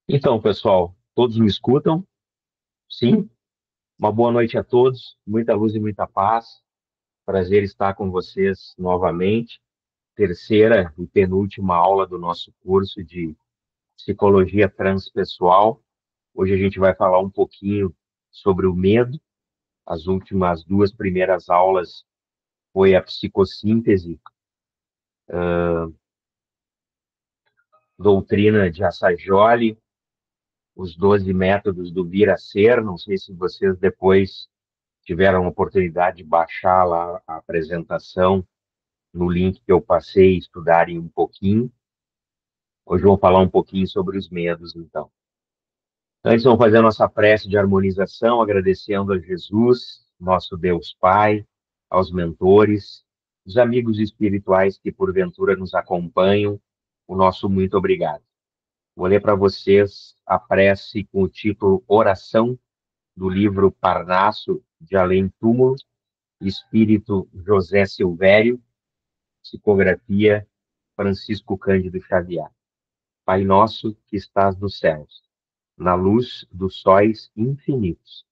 Então, pessoal, todos me escutam? Sim? Uma boa noite a todos, muita luz e muita paz. Prazer estar com vocês novamente. Terceira e penúltima aula do nosso curso de Psicologia Transpessoal. Hoje a gente vai falar um pouquinho sobre o medo. As últimas duas primeiras aulas foi a psicossíntese, doutrina de Assagioli, os 12 métodos do vir a ser. Não sei se vocês depois tiveram a oportunidade de baixar lá a apresentação no link que eu passei, estudarem um pouquinho. Hoje vamos falar um pouquinho sobre os medos, então. Antes, vamos fazer a nossa prece de harmonização, agradecendo a Jesus, nosso Deus Pai, aos mentores, os amigos espirituais que porventura nos acompanham, o nosso muito obrigado. Vou ler para vocês a prece com o título Oração do livro Parnasso de Além Túmulo, Espírito José Silvério, psicografia Francisco Cândido Xavier. Pai nosso que estás nos céus, na luz dos sóis infinitos,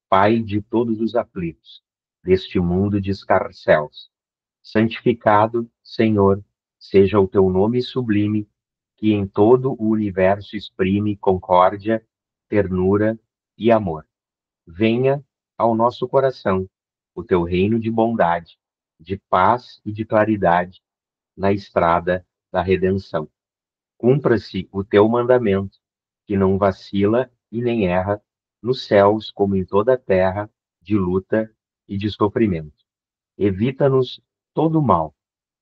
Pai de todos os aflitos, deste mundo de escarcéus, santificado, Senhor, seja o teu nome sublime, que em todo o universo exprime concórdia, ternura e amor. Venha ao nosso coração o teu reino de bondade, de paz e de claridade na estrada da redenção. Cumpra-se o teu mandamento, que não vacila e nem erra, nos céus como em toda a terra, de luta e de sofrimento. Evita-nos todo o mal,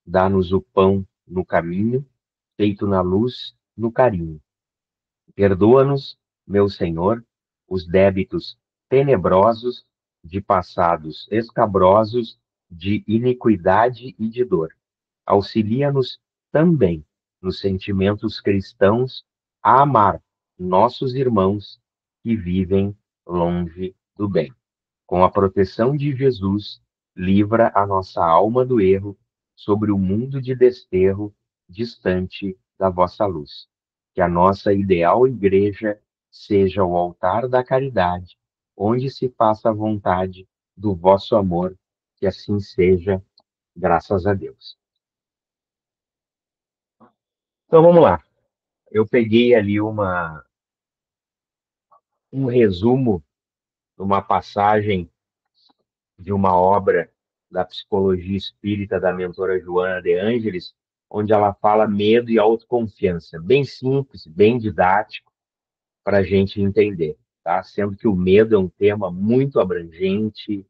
dá-nos o pão no caminho, feito na luz, no carinho. Perdoa-nos, meu Senhor, os débitos tenebrosos de passados escabrosos, de iniquidade e de dor. Auxilia-nos também nos sentimentos cristãos a amar nossos irmãos que vivem longe do bem. Com a proteção de Jesus, livra a nossa alma do erro sobre o mundo de desterro distante da vossa luz. Que a nossa ideal igreja seja o altar da caridade, onde se faça a vontade do vosso amor, que assim seja, graças a Deus. Então vamos lá. Eu peguei ali um resumo de uma passagem de uma obra da psicologia espírita da mentora Joana de Ângeles, onde ela fala medo e autoconfiança. Bem simples, bem didático para a gente entender, tá? Sendo que o medo é um tema muito abrangente,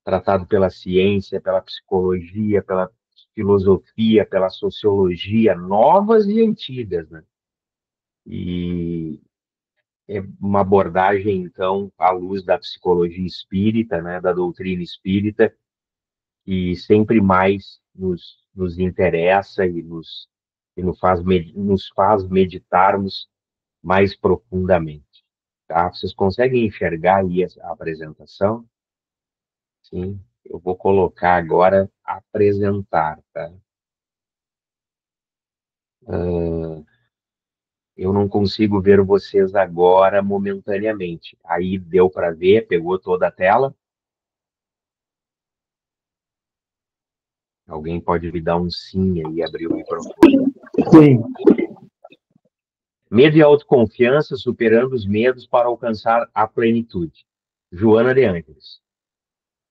tratado pela ciência, pela psicologia, pela filosofia, pela sociologia, novas e antigas, né? E é uma abordagem, então, à luz da psicologia espírita, né, da doutrina espírita, que sempre mais nos interessa e nos faz meditarmos mais profundamente. Tá? Vocês conseguem enxergar aí a apresentação? Sim, eu vou colocar agora apresentar, tá? Eu não consigo ver vocês agora momentaneamente. Aí deu para ver, pegou toda a tela? Alguém pode me dar um sim aí, abrir o microfone. Sim, Medo e autoconfiança, superando os medos para alcançar a plenitude. Joana de Ângeles.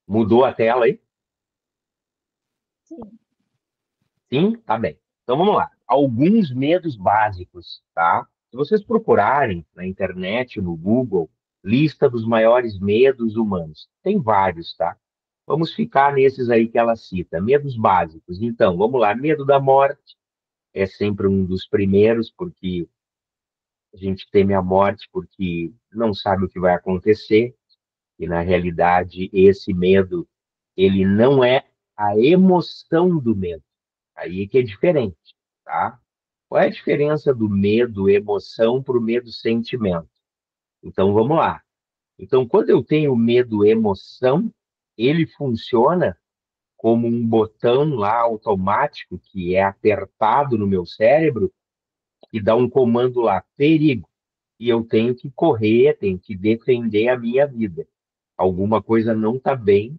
Mudou a tela aí? Sim. Sim? Tá bem. Então vamos lá. Alguns medos básicos, tá? Se vocês procurarem na internet, no Google, lista dos maiores medos humanos. Tem vários, tá? Vamos ficar nesses aí que ela cita. Medos básicos. Então, vamos lá. Medo da morte é sempre um dos primeiros, porque a gente teme a morte porque não sabe o que vai acontecer. E na realidade, esse medo, ele não é a emoção do medo. Aí que é diferente, tá? Qual é a diferença do medo, emoção, para o medo, sentimento? Então, vamos lá. Então, quando eu tenho medo, emoção, ele funciona como um botão lá automático que é apertado no meu cérebro e dá um comando lá, perigo. e eu tenho que correr, tenho que defender a minha vida. Alguma coisa não está bem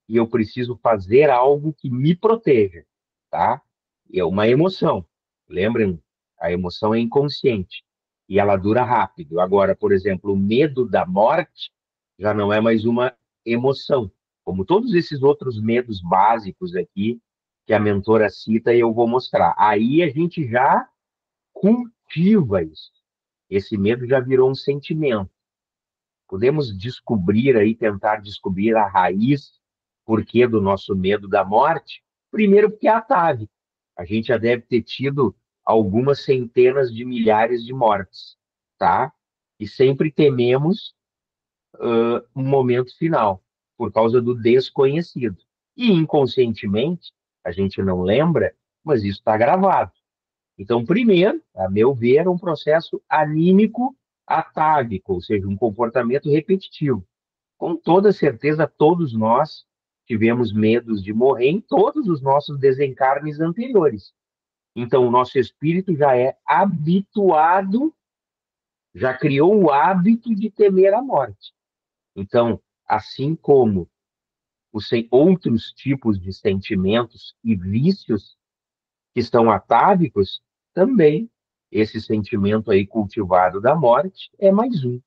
e eu preciso fazer algo que me proteja, tá? E é uma emoção. Lembrem, a emoção é inconsciente e ela dura rápido. Agora, por exemplo, o medo da morte já não é mais uma emoção, como todos esses outros medos básicos aqui que a mentora cita e eu vou mostrar. Aí a gente já cultiva isso. Esse medo já virou um sentimento. Podemos descobrir aí, tentar descobrir a raiz, porquê do nosso medo da morte? Primeiro, porque é atávico. A gente já deve ter tido algumas centenas de milhares de mortes, tá? E sempre tememos um momento final, por causa do desconhecido. E inconscientemente, a gente não lembra, mas isso está gravado. Então, primeiro, a meu ver, um processo anímico atávico, ou seja, um comportamento repetitivo. Com toda certeza, todos nós tivemos medos de morrer em todos os nossos desencarnes anteriores. Então, o nosso espírito já é habituado, já criou o hábito de temer a morte. Então, assim como outros tipos de sentimentos e vícios que estão atávicos, também esse sentimento aí cultivado da morte é mais um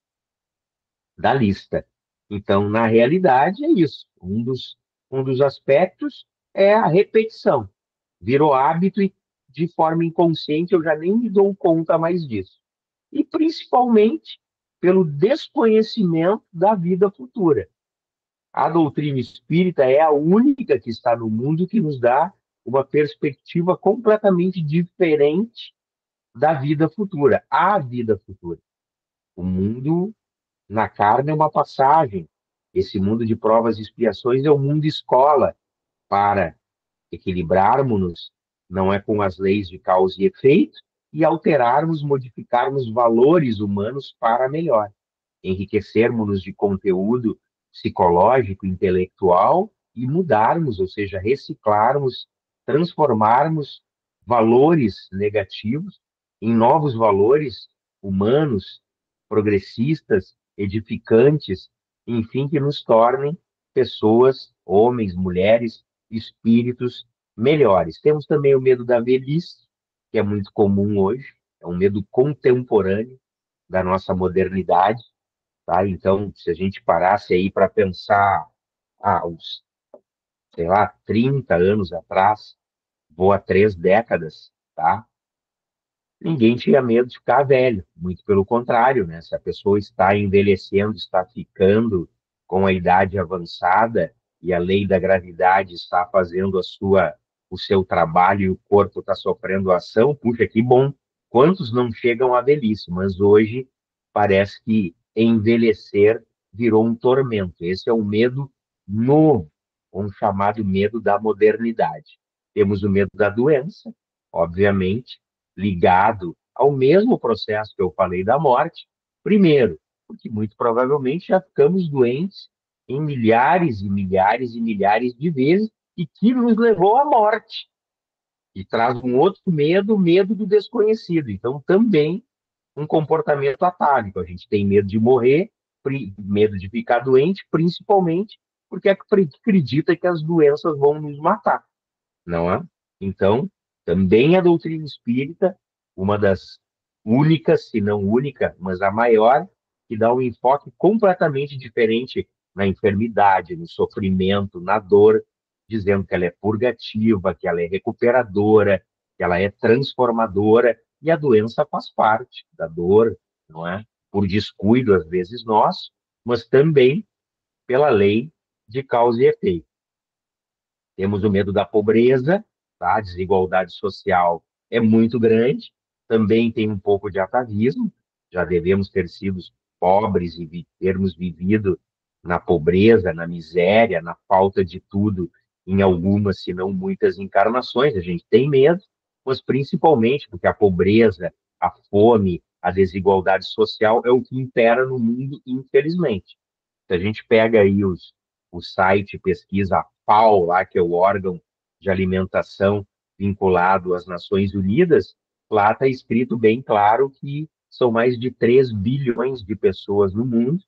da lista. Então, na realidade, é isso. Um dos aspectos é a repetição. Virou hábito e, de forma inconsciente, eu já nem me dou conta mais disso. E, principalmente, pelo desconhecimento da vida futura. A doutrina espírita é a única que está no mundo que nos dá uma perspectiva completamente diferente da vida futura, a vida futura. O mundo na carne é uma passagem. Esse mundo de provas e expiações é o mundo escola para equilibrarmos-nos, não é com as leis de causa e efeito, e alterarmos, modificarmos valores humanos para melhor. Enriquecermos-nos de conteúdo psicológico, intelectual e mudarmos, ou seja, reciclarmos, transformarmos valores negativos em novos valores humanos, progressistas, edificantes, enfim, que nos tornem pessoas, homens, mulheres, espíritos melhores. Temos também o medo da velhice, que é muito comum hoje, é um medo contemporâneo da nossa modernidade, tá? Então, se a gente parasse aí para pensar, uns, sei lá, 30 anos atrás, vou a 3 décadas, tá? Ninguém tinha medo de ficar velho, muito pelo contrário, né? Se a pessoa está envelhecendo, está ficando com a idade avançada e a lei da gravidade está fazendo o seu trabalho e o corpo está sofrendo ação, puxa, que bom. Quantos não chegam à velhice? Mas hoje parece que envelhecer virou um tormento. Esse é um medo novo, um chamado medo da modernidade. Temos o medo da doença, obviamente, ligado ao mesmo processo que eu falei da morte. Primeiro, porque muito provavelmente já ficamos doentes em milhares e milhares e milhares de vezes e que nos levou à morte. E traz um outro medo, o medo do desconhecido. Então, também um comportamento atávico. A gente tem medo de morrer, medo de ficar doente, principalmente porque acredita que as doenças vão nos matar, não é? Então, também a doutrina espírita, uma das únicas, se não única, mas a maior, que dá um enfoque completamente diferente na enfermidade, no sofrimento, na dor, dizendo que ela é purgativa, que ela é recuperadora, que ela é transformadora, e a doença faz parte da dor, não é? Por descuido, às vezes, nosso, mas também pela lei de causa e efeito. Temos o medo da pobreza, tá? A desigualdade social é muito grande, também tem um pouco de atavismo, já devemos ter sido pobres e termos vivido na pobreza, na miséria, na falta de tudo, em algumas, se não muitas encarnações. A gente tem medo, mas principalmente porque a pobreza, a fome, a desigualdade social é o que impera no mundo, infelizmente. Se a gente pega aí o site pesquisa FAO, lá, que é o órgão de alimentação vinculado às Nações Unidas, lá está escrito bem claro que são mais de 3 bilhões de pessoas no mundo,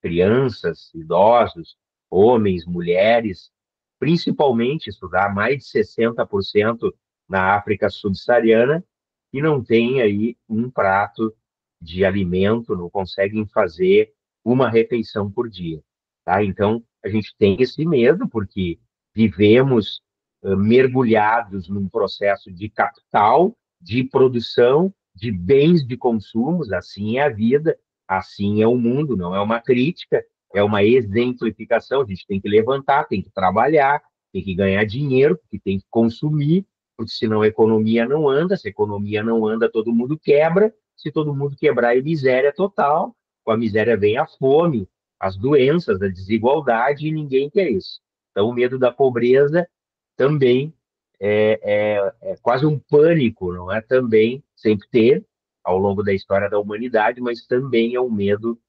crianças, idosos, homens, mulheres, principalmente, isso dá mais de 60% na África subsaariana, e não tem aí um prato de alimento, não conseguem fazer uma refeição por dia, tá? Então, a gente tem esse medo, porque vivemos mergulhados num processo de capital, de produção, de bens de consumo, assim é a vida, assim é o mundo, não é uma crítica, é uma exemplificação. A gente tem que levantar, tem que trabalhar, tem que ganhar dinheiro, porque tem que consumir, porque senão a economia não anda. Se a economia não anda, todo mundo quebra. Se todo mundo quebrar, é miséria total. Com a miséria vem a fome, as doenças, a desigualdade, e ninguém quer isso. Então, o medo da pobreza também é quase um pânico, não é? Também sempre ter ao longo da história da humanidade, mas também é um medo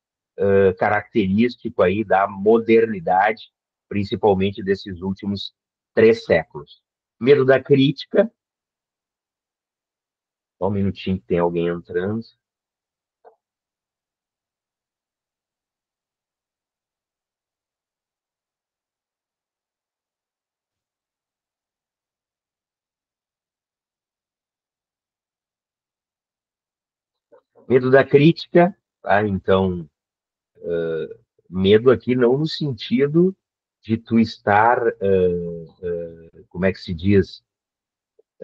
característico aí da modernidade, principalmente desses últimos 3 séculos. Medo da crítica. Só um minutinho que tem alguém entrando. Medo da crítica, tá? Então, medo aqui não no sentido de tu estar, como é que se diz,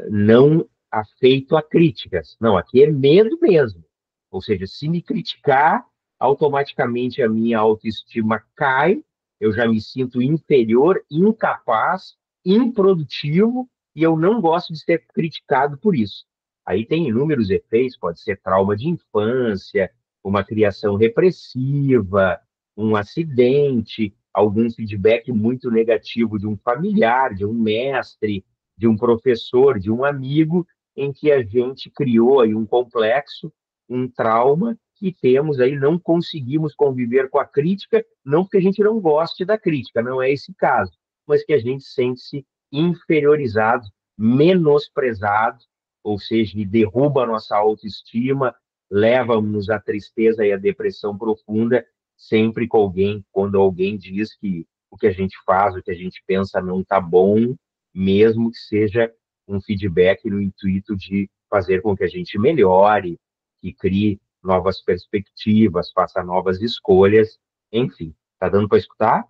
não afeito a críticas. Não, aqui é medo mesmo. Ou seja, se me criticar, automaticamente a minha autoestima cai, eu já me sinto inferior, incapaz, improdutivo, e eu não gosto de ser criticado por isso. Aí tem inúmeros efeitos, pode ser trauma de infância, uma criação repressiva, um acidente, algum feedback muito negativo de um familiar, de um mestre, de um professor, de um amigo, em que a gente criou aí um complexo, um trauma, e temos aí, não conseguimos conviver com a crítica, não porque a gente não goste da crítica, não é esse caso, mas que a gente sente-se inferiorizado, menosprezado, ou seja, derruba a nossa autoestima, leva-nos à tristeza e à depressão profunda, sempre com alguém, quando alguém diz que o que a gente faz, o que a gente pensa não está bom, mesmo que seja um feedback no intuito de fazer com que a gente melhore, que crie novas perspectivas, faça novas escolhas, enfim. Tá dando para escutar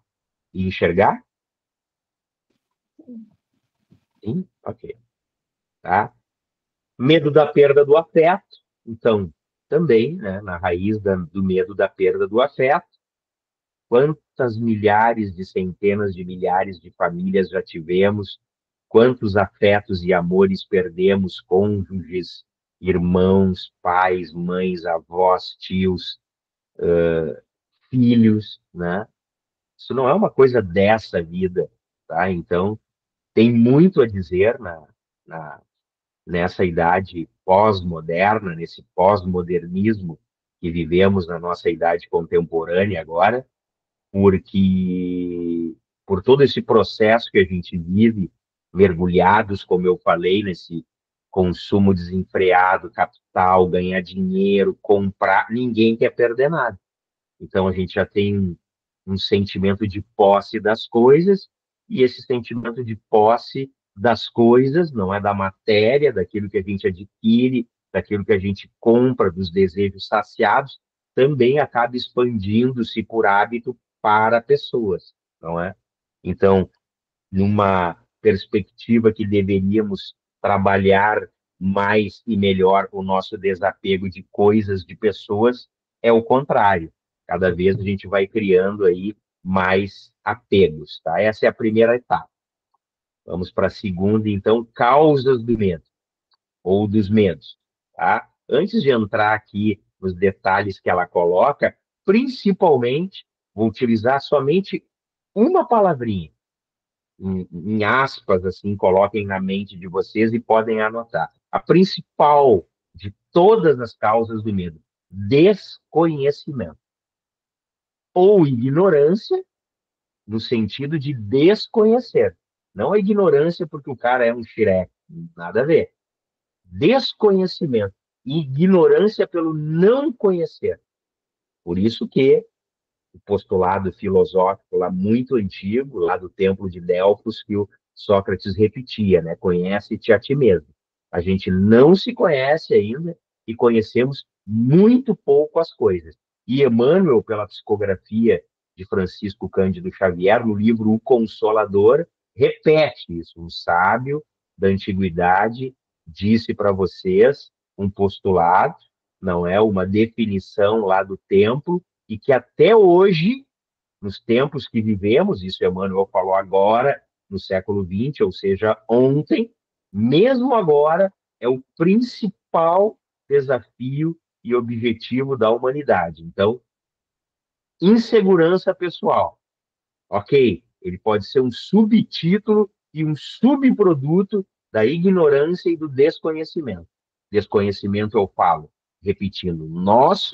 e enxergar? Sim? Ok. Tá? Medo da perda do afeto. Então, também, né, na raiz do medo da perda do afeto, quantas milhares de centenas de milhares de famílias já tivemos, quantos afetos e amores perdemos, cônjuges, irmãos, pais, mães, avós, tios, filhos, né? Isso não é uma coisa dessa vida, tá? Então, tem muito a dizer na, nessa idade pós-moderna, nesse pós-modernismo que vivemos na nossa idade contemporânea agora, porque por todo esse processo que a gente vive, mergulhados, como eu falei, nesse consumo desenfreado, capital, ganhar dinheiro, comprar, ninguém quer perder nada. Então a gente já tem um sentimento de posse das coisas, e esse sentimento de posse das coisas, não é da matéria, daquilo que a gente adquire, daquilo que a gente compra, dos desejos saciados, também acaba expandindo-se por hábito para pessoas, não é? Então, numa perspectiva que deveríamos trabalhar mais e melhor o nosso desapego de coisas, de pessoas, é o contrário. Cada vez a gente vai criando aí mais apegos, tá? Essa é a primeira etapa. Vamos para a segunda, então, causas do medo ou dos medos, tá? Antes de entrar aqui nos detalhes que ela coloca, principalmente, vou utilizar somente uma palavrinha, em aspas, assim, coloquem na mente de vocês e podem anotar. A principal de todas as causas do medo: desconhecimento. Ou ignorância, no sentido de desconhecer. Não a ignorância porque o cara é um xireque, nada a ver. Desconhecimento. ignorância pelo não conhecer. Por isso que o postulado filosófico lá muito antigo, lá do Templo de Delfos, que o Sócrates repetia, né? Conhece-te a ti mesmo. A gente não se conhece ainda e conhecemos muito pouco as coisas. E Emmanuel, pela psicografia de Francisco Cândido Xavier, no livro O Consolador, repete isso. Um sábio da antiguidade disse para vocês um postulado, não é uma definição lá do templo, e que até hoje, nos tempos que vivemos, isso Emmanuel falou agora, no século XX, ou seja, ontem, mesmo agora, é o principal desafio e objetivo da humanidade. Então, insegurança pessoal. Ok, ele pode ser um subtítulo e um subproduto da ignorância e do desconhecimento. Desconhecimento, eu falo, repetindo, nós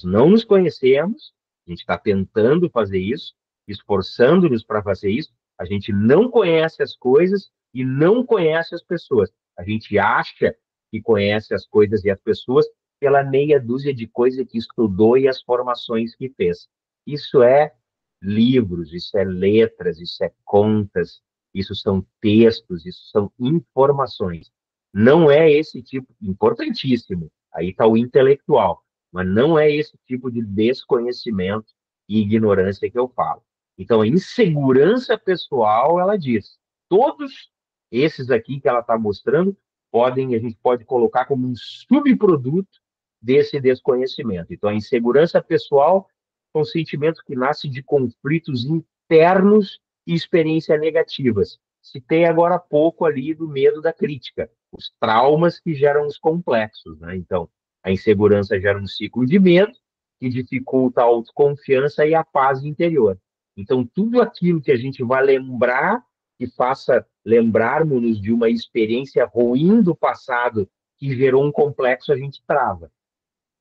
não nos conhecemos, a gente está tentando fazer isso, esforçando-nos para fazer isso, a gente não conhece as coisas e não conhece as pessoas. A gente acha que conhece as coisas e as pessoas pela meia dúzia de coisas que estudou e as formações que fez. Isso é livros, isso é letras, isso é contas, isso são textos, isso são informações. Não é esse tipo, importantíssimo, aí está o intelectual, mas não é esse tipo de desconhecimento e ignorância que eu falo. Então, a insegurança pessoal, ela diz, todos esses aqui que ela está mostrando, a gente pode colocar como um subproduto desse desconhecimento. Então, a insegurança pessoal é um sentimento que nasce de conflitos internos e experiências negativas. Citei agora há pouco ali do medo da crítica, os traumas que geram os complexos, né? Então, a insegurança gera um ciclo de medo que dificulta a autoconfiança e a paz interior. Então, tudo aquilo que a gente vai lembrar, que faça lembrarmos-nos de uma experiência ruim do passado que gerou um complexo, a gente trava.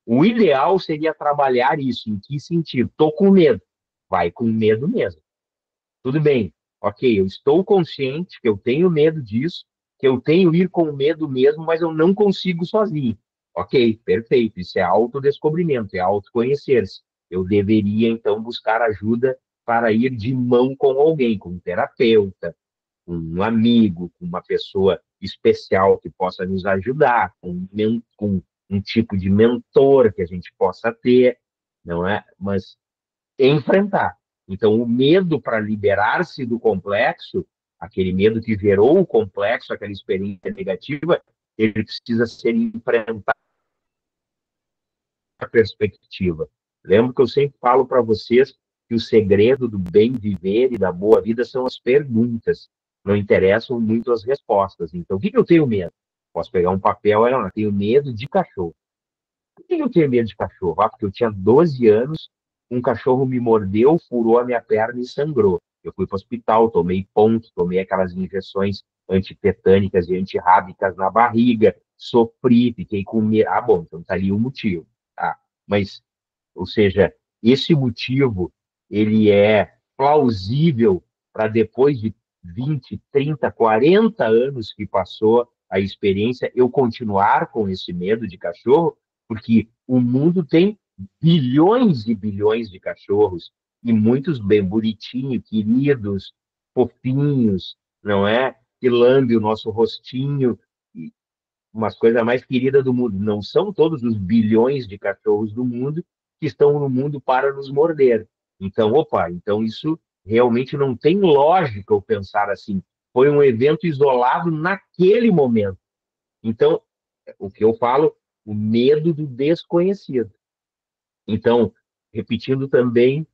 O ideal seria trabalhar isso. Em que sentido? Estou com medo. Vai com medo mesmo. Tudo bem. Ok, eu estou consciente que eu tenho medo disso, que eu tenho ir com medo mesmo, mas eu não consigo sozinho. Ok, perfeito. Isso é autodescobrimento, é autoconhecer-se. Eu deveria, então, buscar ajuda para ir de mão com alguém, com um terapeuta, com um amigo, com uma pessoa especial que possa nos ajudar, com um tipo de mentor que a gente possa ter, não é? Mas enfrentar. Então, o medo para liberar-se do complexo, aquele medo que gerou o complexo, aquela experiência negativa, ele precisa ser enfrentado com a perspectiva. Lembro que eu sempre falo para vocês que o segredo do bem viver e da boa vida são as perguntas. Não interessam muito as respostas. Então, o que eu tenho medo? Posso pegar um papel, eu tenho medo de cachorro. Por que eu tenho medo de cachorro? Ah, porque eu tinha 12 anos, um cachorro me mordeu, furou a minha perna e sangrou. Eu fui para o hospital, tomei ponto, tomei aquelas injeções antitetânicas e antirrábicas na barriga, sofri, fiquei com medo. Ah, bom, então tá ali o motivo. Tá? Mas, ou seja, esse motivo, ele é plausível para depois de 20, 30, 40 anos que passou a experiência, eu continuar com esse medo de cachorro, porque o mundo tem bilhões e bilhões de cachorros, e muitos bem bonitinhos, queridos, fofinhos, não é? Que lambe o nosso rostinho, umas coisas mais queridas do mundo. Não são todos os bilhões de cachorros do mundo que estão no mundo para nos morder. Então, opa, então isso realmente não tem lógica eu pensar assim. Foi um evento isolado naquele momento. Então, o que eu falo, o medo do desconhecido. Então, repetindo também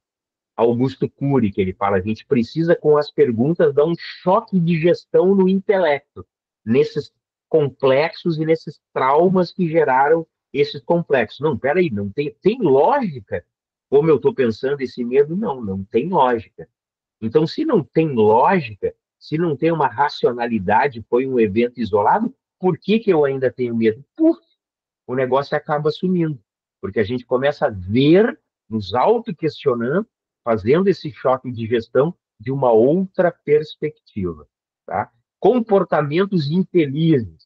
Augusto Cury, que ele fala, a gente precisa, com as perguntas, dar um choque de gestão no intelecto, nesses complexos e nesses traumas que geraram esses complexos. Não, peraí, não tem lógica como eu estou pensando esse medo? Não, não tem lógica. Então, se não tem lógica, se não tem uma racionalidade, foi um evento isolado, por que eu ainda tenho medo? O negócio acaba sumindo, porque a gente começa a ver, nos auto-questionando, fazendo esse choque de gestão de uma outra perspectiva. Tá? Comportamentos infelizes.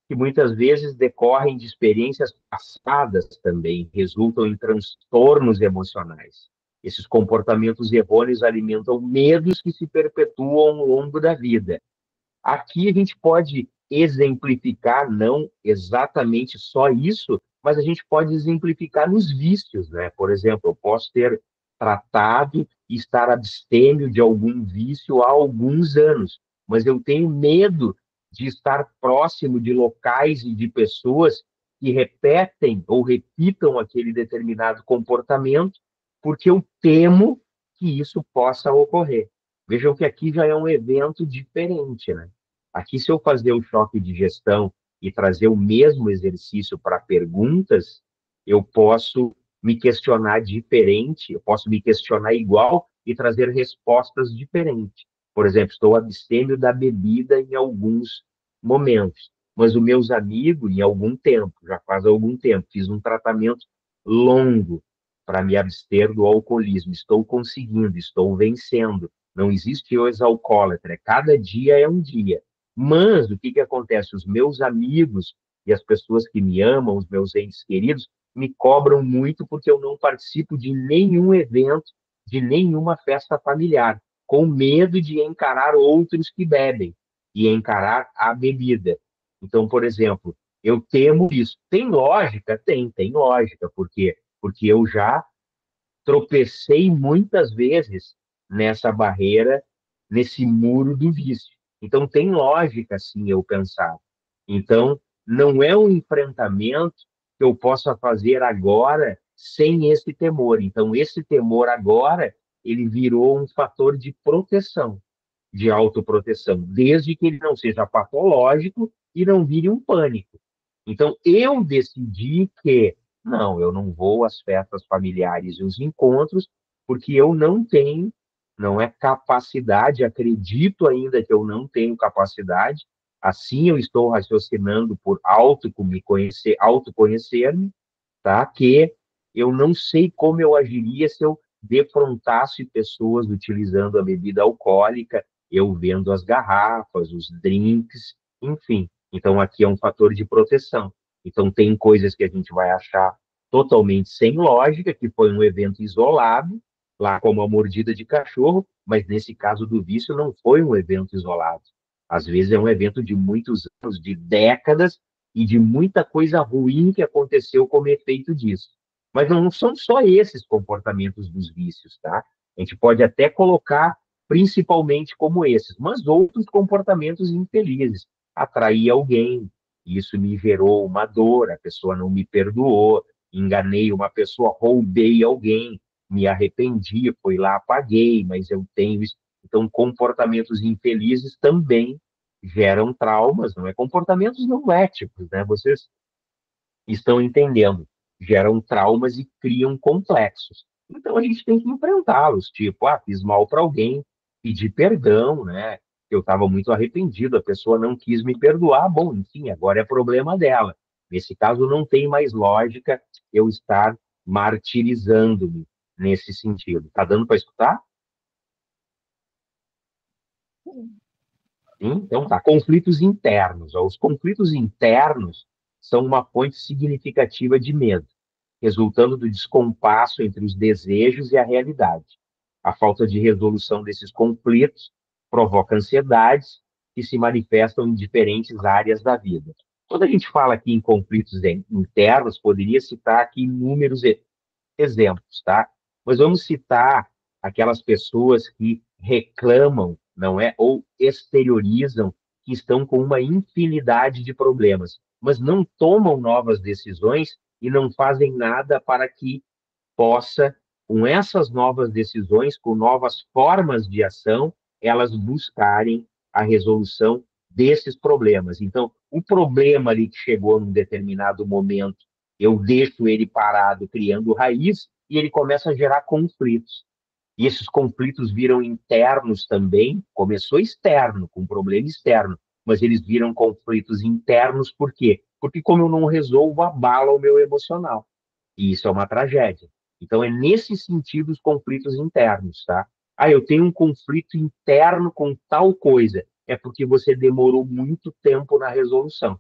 que muitas vezes decorrem de experiências passadas também, resultam em transtornos emocionais. Esses comportamentos errôneos alimentam medos que se perpetuam ao longo da vida. Aqui a gente pode exemplificar, não exatamente só isso, mas a gente pode exemplificar nos vícios, né? Por exemplo, eu posso ter tratado e estar abstêmio de algum vício há alguns anos, mas eu tenho medo de estar próximo de locais e de pessoas que repetem ou repitam aquele determinado comportamento, porque eu temo que isso possa ocorrer. Vejam que aqui já é um evento diferente, né? Aqui, se eu fazer o choque de gestão e trazer o mesmo exercício para perguntas, eu posso me questionar diferente, eu posso me questionar igual e trazer respostas diferentes. Por exemplo, estou abstêmio da bebida em alguns momentos, mas os meus amigos, em algum tempo, já faz algum tempo, fiz um tratamento longo para me abster do alcoolismo. Estou conseguindo, estou vencendo. Não existe o ex-alcoólatra, cada dia é um dia. Mas o que que acontece? Os meus amigos e as pessoas que me amam, os meus entes queridos, me cobram muito porque eu não participo de nenhum evento, de nenhuma festa familiar, com medo de encarar outros que bebem e encarar a bebida. Então, por exemplo, eu temo isso. Tem lógica? Tem lógica. Por quê? Porque eu já tropecei muitas vezes nessa barreira, nesse muro do vício. Então, tem lógica, sim, eu pensar. Então, não é um enfrentamento que eu possa fazer agora sem esse temor. Então, esse temor agora, ele virou um fator de proteção, de autoproteção, desde que ele não seja patológico e não vire um pânico. Então, eu decidi que, não, eu não vou às festas familiares e os encontros, porque eu não tenho, não é capacidade, acredito ainda que eu não tenho capacidade, assim eu estou raciocinando por me conhecer, autoconhecer-me, tá? Que eu não sei como eu agiria se eu defrontasse pessoas utilizando a bebida alcoólica, eu vendo as garrafas, os drinks, enfim. Então, aqui é um fator de proteção. Então, tem coisas que a gente vai achar totalmente sem lógica, que foi um evento isolado, lá como a mordida de cachorro, mas nesse caso do vício não foi um evento isolado. Às vezes é um evento de muitos anos, de décadas, e de muita coisa ruim que aconteceu como efeito disso. Mas não são só esses comportamentos dos vícios, tá? A gente pode até colocar principalmente como esses, mas outros comportamentos infelizes. Atrair alguém, isso me gerou uma dor, a pessoa não me perdoou, enganei uma pessoa, roubei alguém, me arrependi, fui lá, paguei, mas eu tenho isso. Então, comportamentos infelizes também geram traumas, não é? Comportamentos não éticos, né? Vocês estão entendendo, geram traumas e criam complexos. Então a gente tem que enfrentá-los, tipo, fiz mal para alguém, pedir perdão, né? Eu estava muito arrependido, a pessoa não quis me perdoar, bom, enfim, agora é problema dela. Nesse caso não tem mais lógica eu estar martirizando-me nesse sentido. Tá dando para escutar? Sim? Então tá. Conflitos internos. Ó. Os conflitos internos são uma fonte significativa de medo, resultando do descompasso entre os desejos e a realidade. A falta de resolução desses conflitos provoca ansiedades que se manifestam em diferentes áreas da vida. Quando a gente fala aqui em conflitos internos, poderia citar aqui inúmeros exemplos, tá? Mas vamos citar aquelas pessoas que reclamam, não é? Ou exteriorizam que estão com uma infinidade de problemas, mas não tomam novas decisões e não fazem nada para que possa, com essas novas decisões, com novas formas de ação, elas buscarem a resolução desses problemas. Então, o problema ali que chegou num determinado momento, eu deixo ele parado, criando raiz, e ele começa a gerar conflitos. E esses conflitos viram internos também, começou externo, com um problema externo, mas eles viram conflitos internos, por quê? Porque como eu não resolvo, abala o meu emocional. E isso é uma tragédia. Então, é nesse sentido os conflitos internos, tá? Eu tenho um conflito interno com tal coisa. É porque você demorou muito tempo na resolução.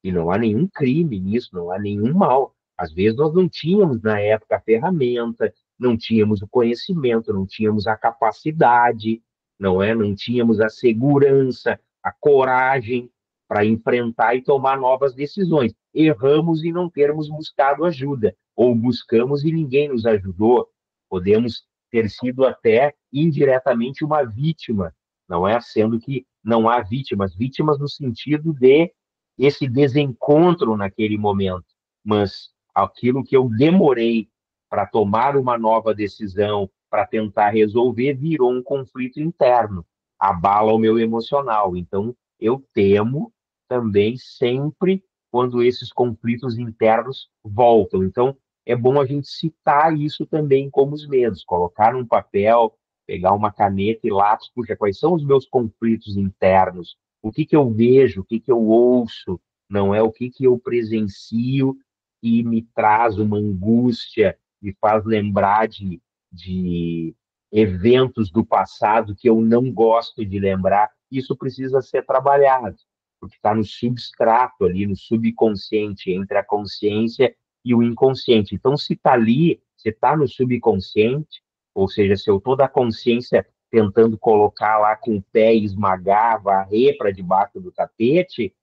E não há nenhum crime nisso, não há nenhum mal. Às vezes nós não tínhamos na época a ferramenta, não tínhamos o conhecimento, não tínhamos a capacidade, não é? Não tínhamos a segurança, a coragem para enfrentar e tomar novas decisões. Erramos em não termos buscado ajuda, ou buscamos e ninguém nos ajudou. Podemos ter sido até indiretamente uma vítima, não é? Sendo que não há vítimas, vítimas no sentido de esse desencontro naquele momento, mas aquilo que eu demorei para tomar uma nova decisão, para tentar resolver, virou um conflito interno, abala o meu emocional. Então, eu temo também sempre quando esses conflitos internos voltam. Então, é bom a gente citar isso também como os medos, colocar num papel, pegar uma caneta e lápis, puxa, quais são os meus conflitos internos? O que que eu vejo, o que que eu ouço, não é o que que eu presencio e me traz uma angústia, me faz lembrar de eventos do passado que eu não gosto de lembrar. Isso precisa ser trabalhado, porque está no substrato ali, no subconsciente, entre a consciência e o inconsciente. Então, se está ali, se está no subconsciente, ou seja, se eu estou da consciência tentando colocar lá com o pé e esmagar, varrer para debaixo do tapete,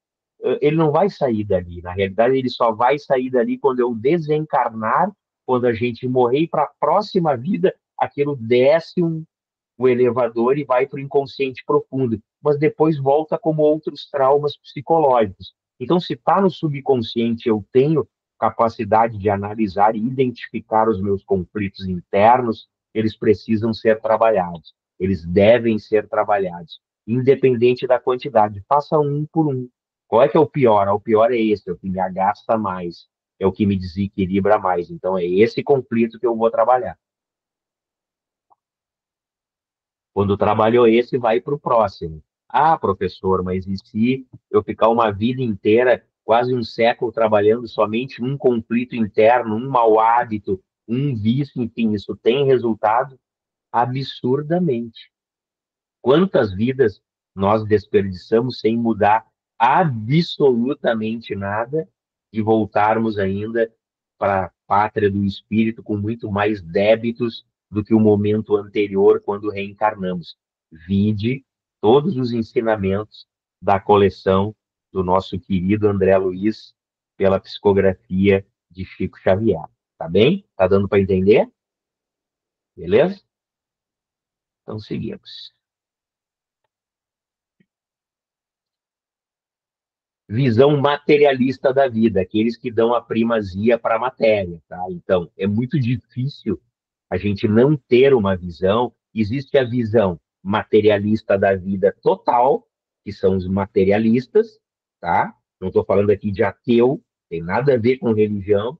ele não vai sair dali. Na realidade, ele só vai sair dali quando eu desencarnar, quando a gente morrer para a próxima vida, aquilo desce o elevador e vai para o inconsciente profundo, mas depois volta como outros traumas psicológicos. Então, se está no subconsciente, eu tenho capacidade de analisar e identificar os meus conflitos internos, eles precisam ser trabalhados, eles devem ser trabalhados, independente da quantidade. Faça um por um. Qual é que é o pior? O pior é esse, é o que me agasta mais, é o que me desequilibra mais. Então, é esse conflito que eu vou trabalhar. Quando trabalhou esse, vai para o próximo. Ah, professor, mas e se eu ficar uma vida inteira, quase um século, trabalhando somente um conflito interno, um mau hábito, um vício, enfim, isso tem resultado absurdamente. Quantas vidas nós desperdiçamos sem mudar absolutamente nada e voltarmos ainda para a pátria do espírito com muito mais débitos do que o momento anterior quando reencarnamos. Vide todos os ensinamentos da coleção do nosso querido André Luiz pela psicografia de Chico Xavier. Tá bem? Tá dando para entender? Beleza? Então seguimos. Visão materialista da vida, aqueles que dão a primazia para a matéria, tá? Então, é muito difícil a gente não ter uma visão. Existe a visão materialista da vida total, que são os materialistas, tá? Não estou falando aqui de ateu, tem nada a ver com religião,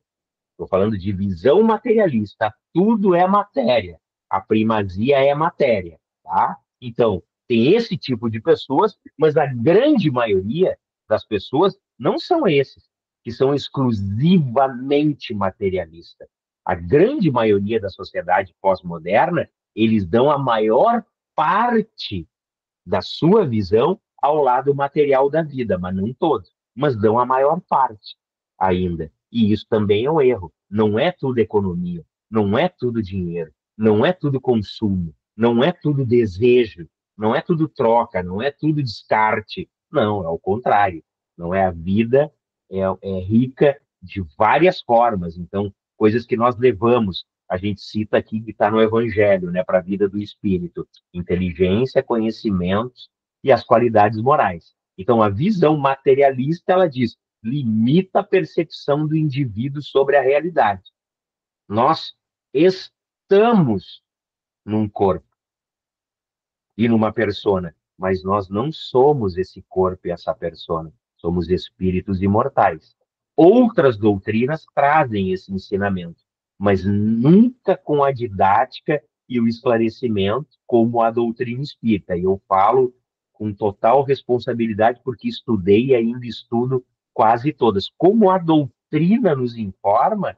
estou falando de visão materialista. Tudo é matéria, a primazia é matéria, tá? Então, tem esse tipo de pessoas, mas a grande maioria das pessoas não são esses, que são exclusivamente materialistas. A grande maioria da sociedade pós-moderna, eles dão a maior parte da sua visão ao lado material da vida, mas não todo, mas dão a maior parte ainda. E isso também é um erro. Não é tudo economia, não é tudo dinheiro, não é tudo consumo, não é tudo desejo, não é tudo troca, não é tudo descarte. Não, é o contrário. Não é a vida, é rica de várias formas. Então, coisas que nós levamos, a gente cita aqui que está no Evangelho, né, para a vida do espírito: inteligência, conhecimentos e as qualidades morais. Então, a visão materialista, ela diz, limita a percepção do indivíduo sobre a realidade. Nós estamos num corpo e numa persona, mas nós não somos esse corpo e essa persona. Somos espíritos imortais. Outras doutrinas trazem esse ensinamento, mas nunca com a didática e o esclarecimento como a doutrina espírita. E eu falo com total responsabilidade porque estudei e ainda estudo quase todas. Como a doutrina nos informa,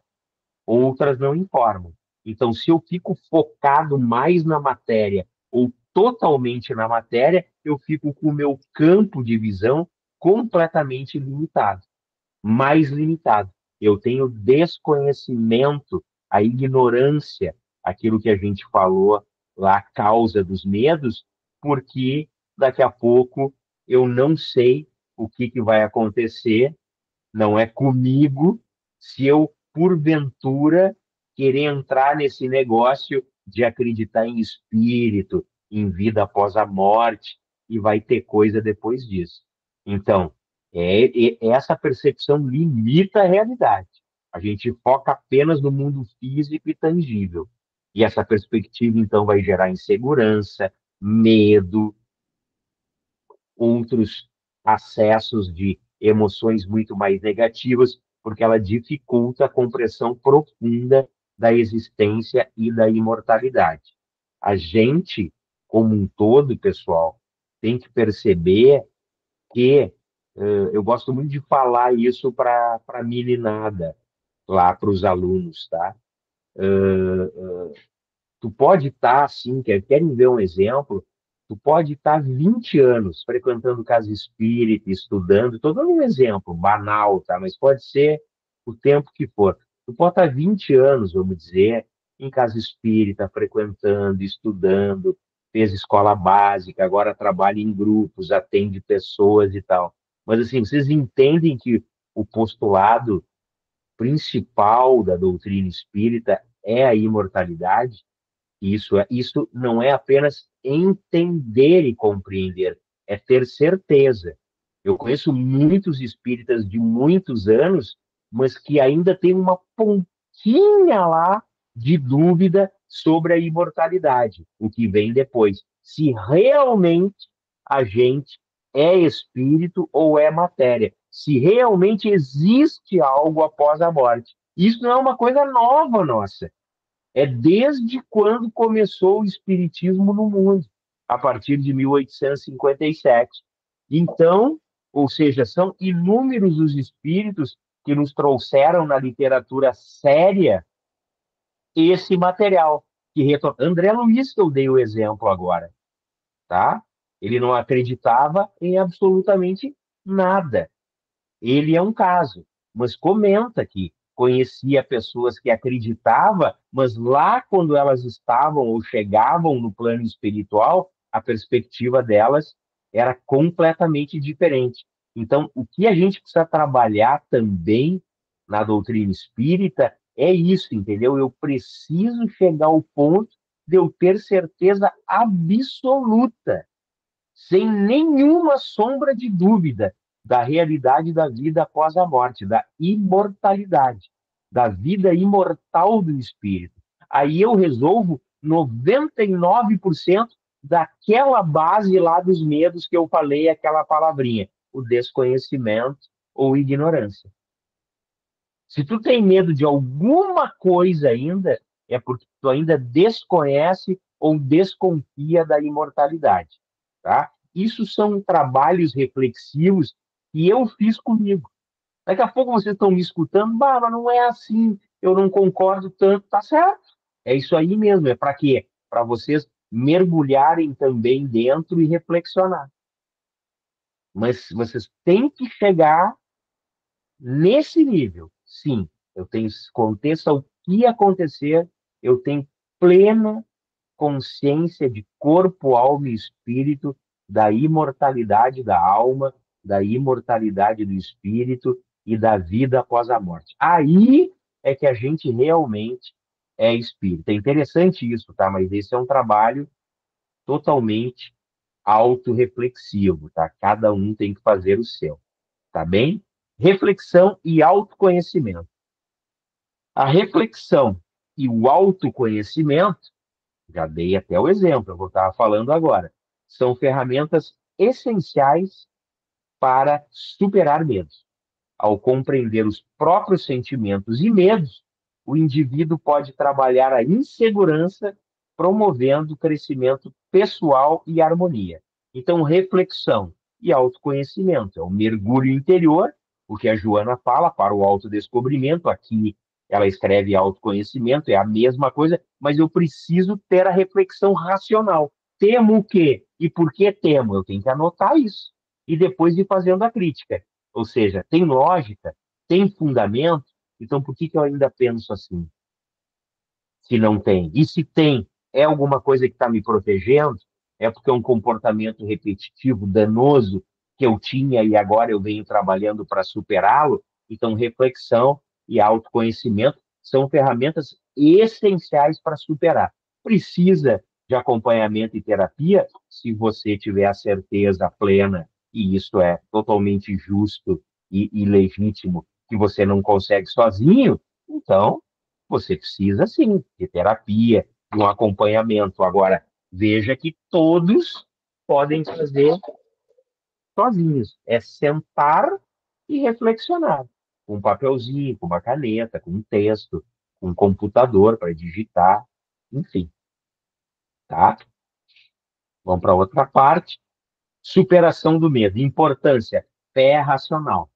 outras não informam. Então, se eu fico focado mais na matéria ou totalmente na matéria, eu fico com o meu campo de visão completamente limitado. mais limitado. Eu tenho desconhecimento, a ignorância, aquilo que a gente falou lá, a causa dos medos, porque daqui a pouco eu não sei o que, que vai acontecer, não é comigo, se eu, porventura, querer entrar nesse negócio de acreditar em espírito, em vida após a morte, e vai ter coisa depois disso. Então, essa percepção limita a realidade. A gente foca apenas no mundo físico e tangível. E essa perspectiva, então, vai gerar insegurança, medo, outros acessos de emoções muito mais negativas, porque ela dificulta a compreensão profunda da existência e da imortalidade. A gente, como um todo, pessoal, tem que perceber que eu gosto muito de falar isso para a meninada, lá para os alunos, tá? Tu pode estar, assim, querem ver um exemplo? Tu pode estar 20 anos frequentando casa espírita, estudando, estou dando um exemplo banal, tá? Mas pode ser o tempo que for. Tu pode estar 20 anos, vamos dizer, em casa espírita, frequentando, estudando, fez escola básica, agora trabalha em grupos, atende pessoas e tal. Mas, assim, vocês entendem que o postulado principal da doutrina espírita é a imortalidade? Isso não é apenas entender e compreender, é ter certeza. Eu conheço muitos espíritas de muitos anos, mas que ainda têm uma pontinha lá de dúvida sobre a imortalidade, o que vem depois. Se realmente a gente é espírito ou é matéria, se realmente existe algo após a morte. Isso não é uma coisa nova nossa. É desde quando começou o espiritismo no mundo, a partir de 1857. Então, ou seja, são inúmeros os espíritos que nos trouxeram na literatura séria esse material. André Luiz, que eu dei o exemplo agora, tá? Ele não acreditava em absolutamente nada. Ele é um caso, mas comenta que conhecia pessoas que acreditavam, mas lá quando elas estavam ou chegavam no plano espiritual, a perspectiva delas era completamente diferente. Então, o que a gente precisa trabalhar também na doutrina espírita é isso, entendeu? Eu preciso chegar ao ponto de eu ter certeza absoluta, sem nenhuma sombra de dúvida, da realidade da vida após a morte, da imortalidade, da vida imortal do espírito. Aí eu resolvo 99% daquela base lá dos medos que eu falei, aquela palavrinha, o desconhecimento ou ignorância. Se tu tem medo de alguma coisa ainda, é porque tu ainda desconhece ou desconfia da imortalidade, tá? Isso são trabalhos reflexivos que eu fiz comigo. Daqui a pouco vocês estão me escutando, bah, mas não é assim, eu não concordo tanto, tá certo? É isso aí mesmo, é para quê? Para vocês mergulharem também dentro e reflexionar. Mas vocês têm que chegar nesse nível, sim, eu tenho, aconteça o que acontecer, eu tenho plena consciência de corpo, alma e espírito, da imortalidade da alma, da imortalidade do espírito e da vida após a morte. Aí é que a gente realmente é espírito. É interessante isso, tá? Mas esse é um trabalho totalmente autorreflexivo, tá? Cada um tem que fazer o seu, tá bem? Reflexão e autoconhecimento. A reflexão e o autoconhecimento, já dei até o exemplo, eu vou estar falando agora, são ferramentas essenciais para superar medos. Ao compreender os próprios sentimentos e medos, o indivíduo pode trabalhar a insegurança, promovendo crescimento pessoal e harmonia. Então, reflexão e autoconhecimento é o mergulho interior, o que a Joana fala, para o autodescobrimento. Aqui ela escreve autoconhecimento, é a mesma coisa, mas eu preciso ter a reflexão racional. Temo o quê? E por que temo? Eu tenho que anotar isso. E depois ir fazendo a crítica. Ou seja, tem lógica Tem fundamento? Então, por que eu ainda penso assim? Se não tem. E se tem, é alguma coisa que está me protegendo? É porque é um comportamento repetitivo, danoso, que eu tinha e agora eu venho trabalhando para superá-lo? Então, reflexão e autoconhecimento são ferramentas essenciais para superar. Precisa de acompanhamento e terapia, se você tiver a certeza plena, e isso é totalmente justo e legítimo, que você não consegue sozinho, então você precisa, sim, de terapia, de um acompanhamento. Agora, veja que todos podem fazer sozinhos. É sentar e reflexionar. Com um papelzinho, com uma caneta, com um texto, com um computador para digitar, enfim, tá? Vamos para outra parte. Superação do medo. Importância, fé racional.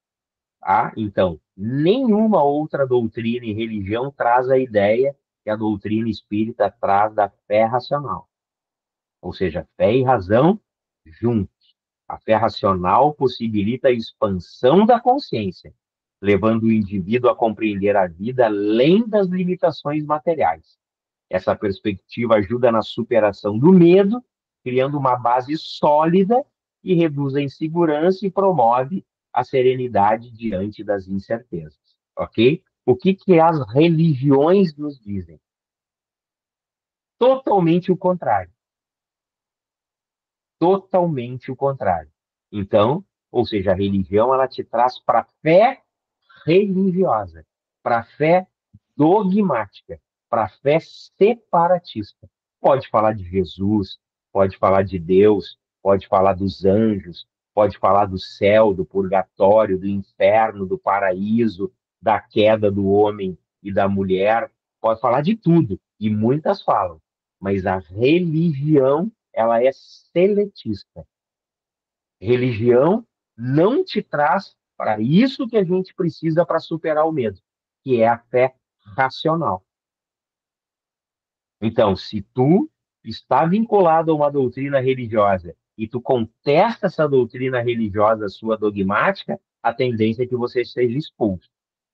Tá? Então, nenhuma outra doutrina e religião traz a ideia que a doutrina espírita traz da fé racional. Ou seja, fé e razão juntos. A fé racional possibilita a expansão da consciência, levando o indivíduo a compreender a vida além das limitações materiais. Essa perspectiva ajuda na superação do medo, criando uma base sólida e reduz a insegurança e promove a serenidade diante das incertezas. Ok? O que as religiões nos dizem? Totalmente o contrário. Totalmente o contrário. Então, ou seja, a religião ela te traz para a fé religiosa, para a fé dogmática, para a fé separatista. Pode falar de Jesus, pode falar de Deus, pode falar dos anjos, pode falar do céu, do purgatório, do inferno, do paraíso, da queda do homem e da mulher, pode falar de tudo, e muitas falam, mas a religião, ela é seletista. Religião não te traz para isso que a gente precisa para superar o medo, que é a fé racional. Então, se tu está vinculado a uma doutrina religiosa e tu contesta essa doutrina religiosa sua dogmática, a tendência é que você seja expulso.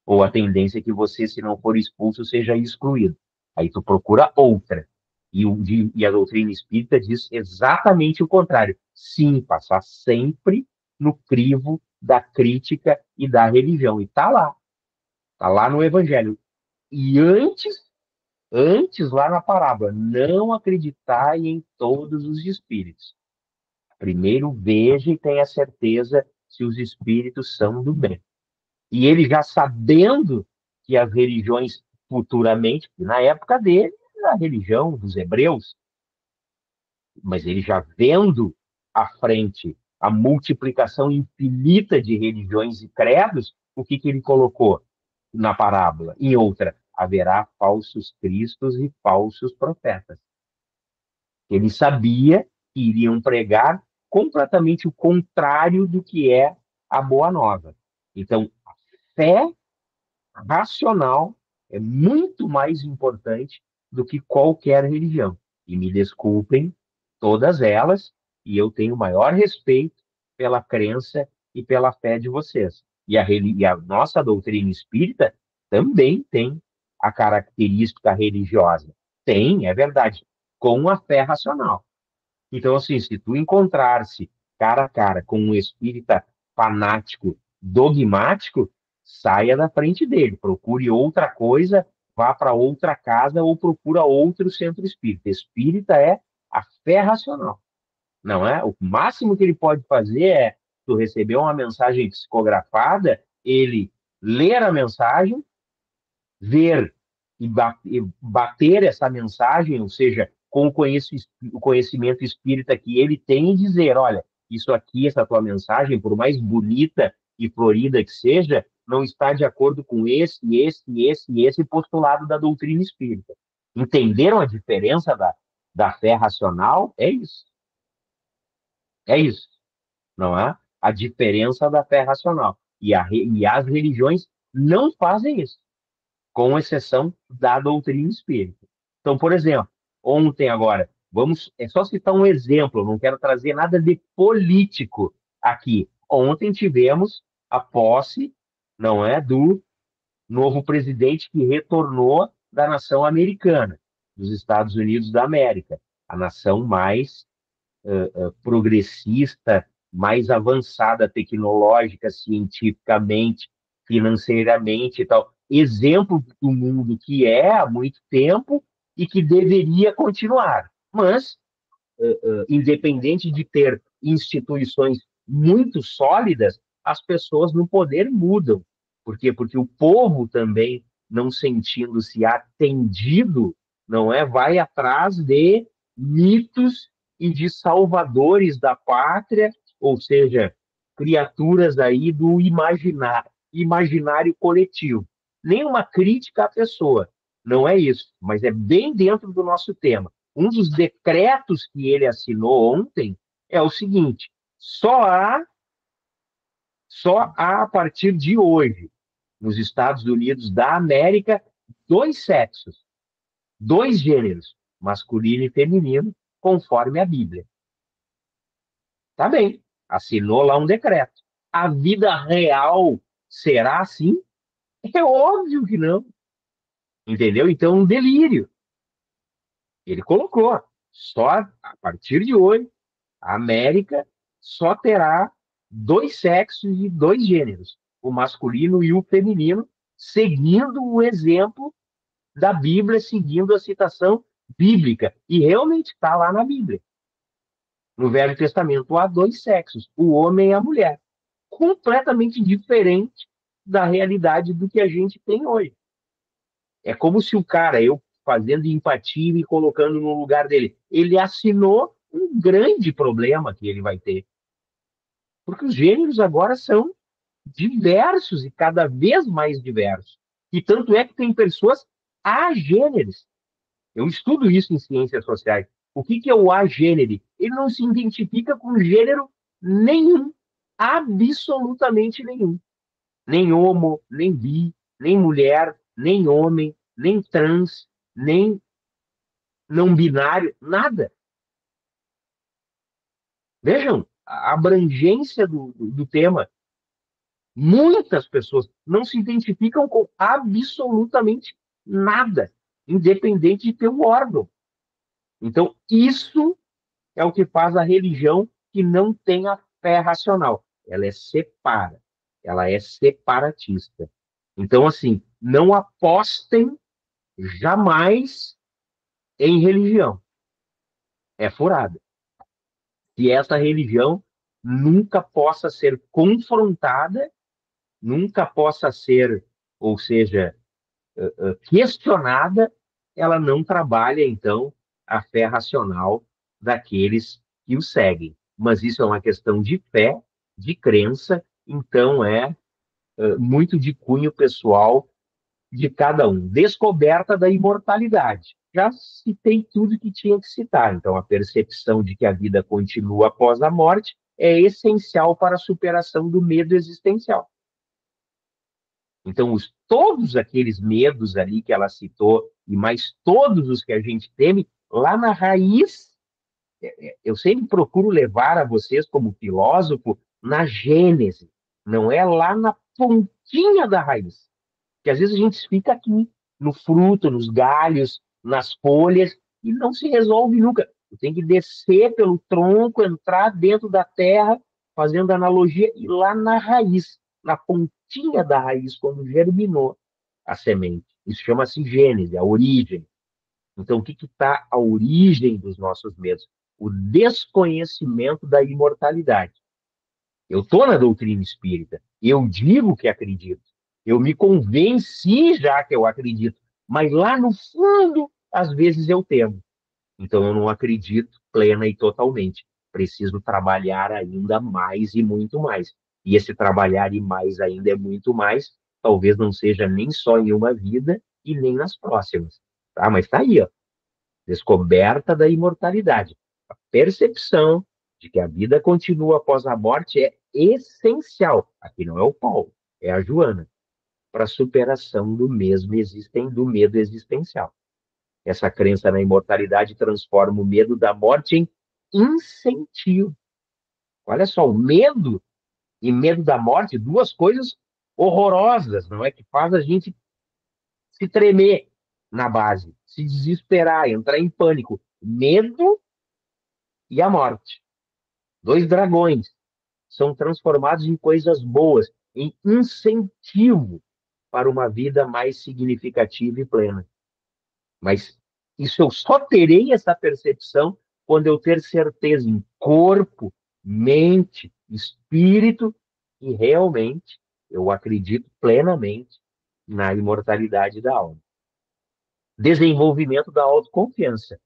Ou a tendência é que você, se não for expulso, seja excluído. Aí tu procura outra. E a doutrina espírita diz exatamente o contrário. Sim, passar sempre no crivo da crítica e da religião. E tá lá no Evangelho. E antes lá na parábola, não acreditai em todos os espíritos. Primeiro veja e tenha certeza se os espíritos são do bem. E ele já sabendo que as religiões futuramente, na época dele, a religião dos hebreus, mas ele já vendo à frente a multiplicação infinita de religiões e credos, o que ele colocou na parábola? Em outra, haverá falsos cristos e falsos profetas. Ele sabia que iriam pregar completamente o contrário do que é a boa nova. Então, a fé racional é muito mais importante do que qualquer religião. E me desculpem todas elas, e eu tenho o maior respeito pela crença e pela fé de vocês. E a nossa doutrina espírita também tem a característica religiosa. Tem, é verdade, com a fé racional. Então, assim, se tu encontrar-se cara a cara com um espírita fanático, dogmático, saia da frente dele, procure outra coisa, vá para outra casa ou procura outro centro espírita. Espírita é a fé racional, não é? O máximo que ele pode fazer é tu receber uma mensagem psicografada, ele ler a mensagem, ver e bater essa mensagem, ou seja, com o conhecimento espírita que ele tem e dizer, olha, isso aqui, essa tua mensagem, por mais bonita e florida que seja, não está de acordo com esse postulado da doutrina espírita. Entenderam a diferença da fé racional? É isso. É isso, não é? A diferença da fé racional. E as religiões não fazem isso, com exceção da doutrina espírita. Então, por exemplo, ontem agora, é só citar um exemplo, não quero trazer nada de político aqui. Ontem tivemos a posse não é do novo presidente que retornou da nação americana, dos Estados Unidos da América, a nação mais progressista, mais avançada tecnológica, cientificamente, financeiramente e tal. Exemplo do mundo que é há muito tempo e que deveria continuar. Mas, independente de ter instituições muito sólidas, as pessoas no poder mudam. Por quê? Porque o povo também, não sentindo-se atendido, não é, vai atrás de mitos e de salvadores da pátria, ou seja, criaturas aí do imaginário coletivo. Nenhuma crítica à pessoa, não é isso, mas é bem dentro do nosso tema. Um dos decretos que ele assinou ontem é o seguinte: só há a partir de hoje, nos Estados Unidos da América, dois sexos, dois gêneros, masculino e feminino, conforme a Bíblia. Tá bem, assinou lá um decreto. A vida real será assim? É óbvio que não. Entendeu? Então, um delírio. Ele colocou, só a partir de hoje, a América só terá dois sexos e dois gêneros, o masculino e o feminino, seguindo o exemplo da Bíblia, seguindo a citação bíblica. E realmente está lá na Bíblia. No Velho Testamento há dois sexos, o homem e a mulher. Completamente diferente da realidade do que a gente tem hoje. É como se o cara, eu fazendo empatia e me colocando no lugar dele, ele assinou um grande problema que ele vai ter. Porque os gêneros agora são diversos e cada vez mais diversos. E tanto é que tem pessoas agêneres. Eu estudo isso em ciências sociais. O que é o agênero? Ele não se identifica com gênero nenhum, absolutamente nenhum. Nem homo, nem bi, nem mulher, nem homem, nem trans, nem não binário, nada. Vejam a abrangência do tema. Muitas pessoas não se identificam com absolutamente nada, independente de ter um órgão. Então, isso é o que faz a religião que não tem a fé racional. Ela é separa, ela é separatista. Então, assim, não apostem jamais em religião. É furada. Que essa religião nunca possa ser confrontada, nunca possa ser, ou seja, questionada, ela não trabalha, então, a fé racional daqueles que o seguem. Mas isso é uma questão de fé, de crença, então é muito de cunho pessoal de cada um. Descoberta da imortalidade. Já citei tudo que tinha que citar. Então, a percepção de que a vida continua após a morte é essencial para a superação do medo existencial. Então, todos aqueles medos ali que ela citou, e mais todos os que a gente teme, lá na raiz, eu sempre procuro levar a vocês, como filósofo, na gênese, não é lá na pontinha da raiz. Porque às vezes a gente fica aqui, no fruto, nos galhos, nas folhas, e não se resolve nunca. Tem que descer pelo tronco, entrar dentro da terra, fazendo analogia, e lá na raiz, na pontinha da raiz, quando germinou a semente. Isso chama-se gênese, a origem. Então, o que está a origem dos nossos medos? O desconhecimento da imortalidade. Eu estou na doutrina espírita, eu digo que acredito, eu me convenci já que eu acredito, mas lá no fundo, às vezes eu temo. Então, eu não acredito plena e totalmente. Preciso trabalhar ainda mais e muito mais. E esse trabalhar e mais ainda é muito mais, talvez não seja nem só em uma vida e nem nas próximas. Tá? Mas está aí, ó. Descoberta da imortalidade. A percepção de que a vida continua após a morte é essencial. Aqui não é o Paulo, é a Joana, para a superação do medo existencial. Essa crença na imortalidade transforma o medo da morte em incentivo. Olha só, o medo e medo da morte, duas coisas horrorosas, não é? Que faz a gente se tremer na base, se desesperar, entrar em pânico. Medo e a morte. Dois dragões são transformados em coisas boas, em incentivo para uma vida mais significativa e plena. Mas isso eu só terei essa percepção quando eu ter certeza em corpo, mente, espírito e realmente eu acredito plenamente na imortalidade da alma. Desenvolvimento da autoconfiança,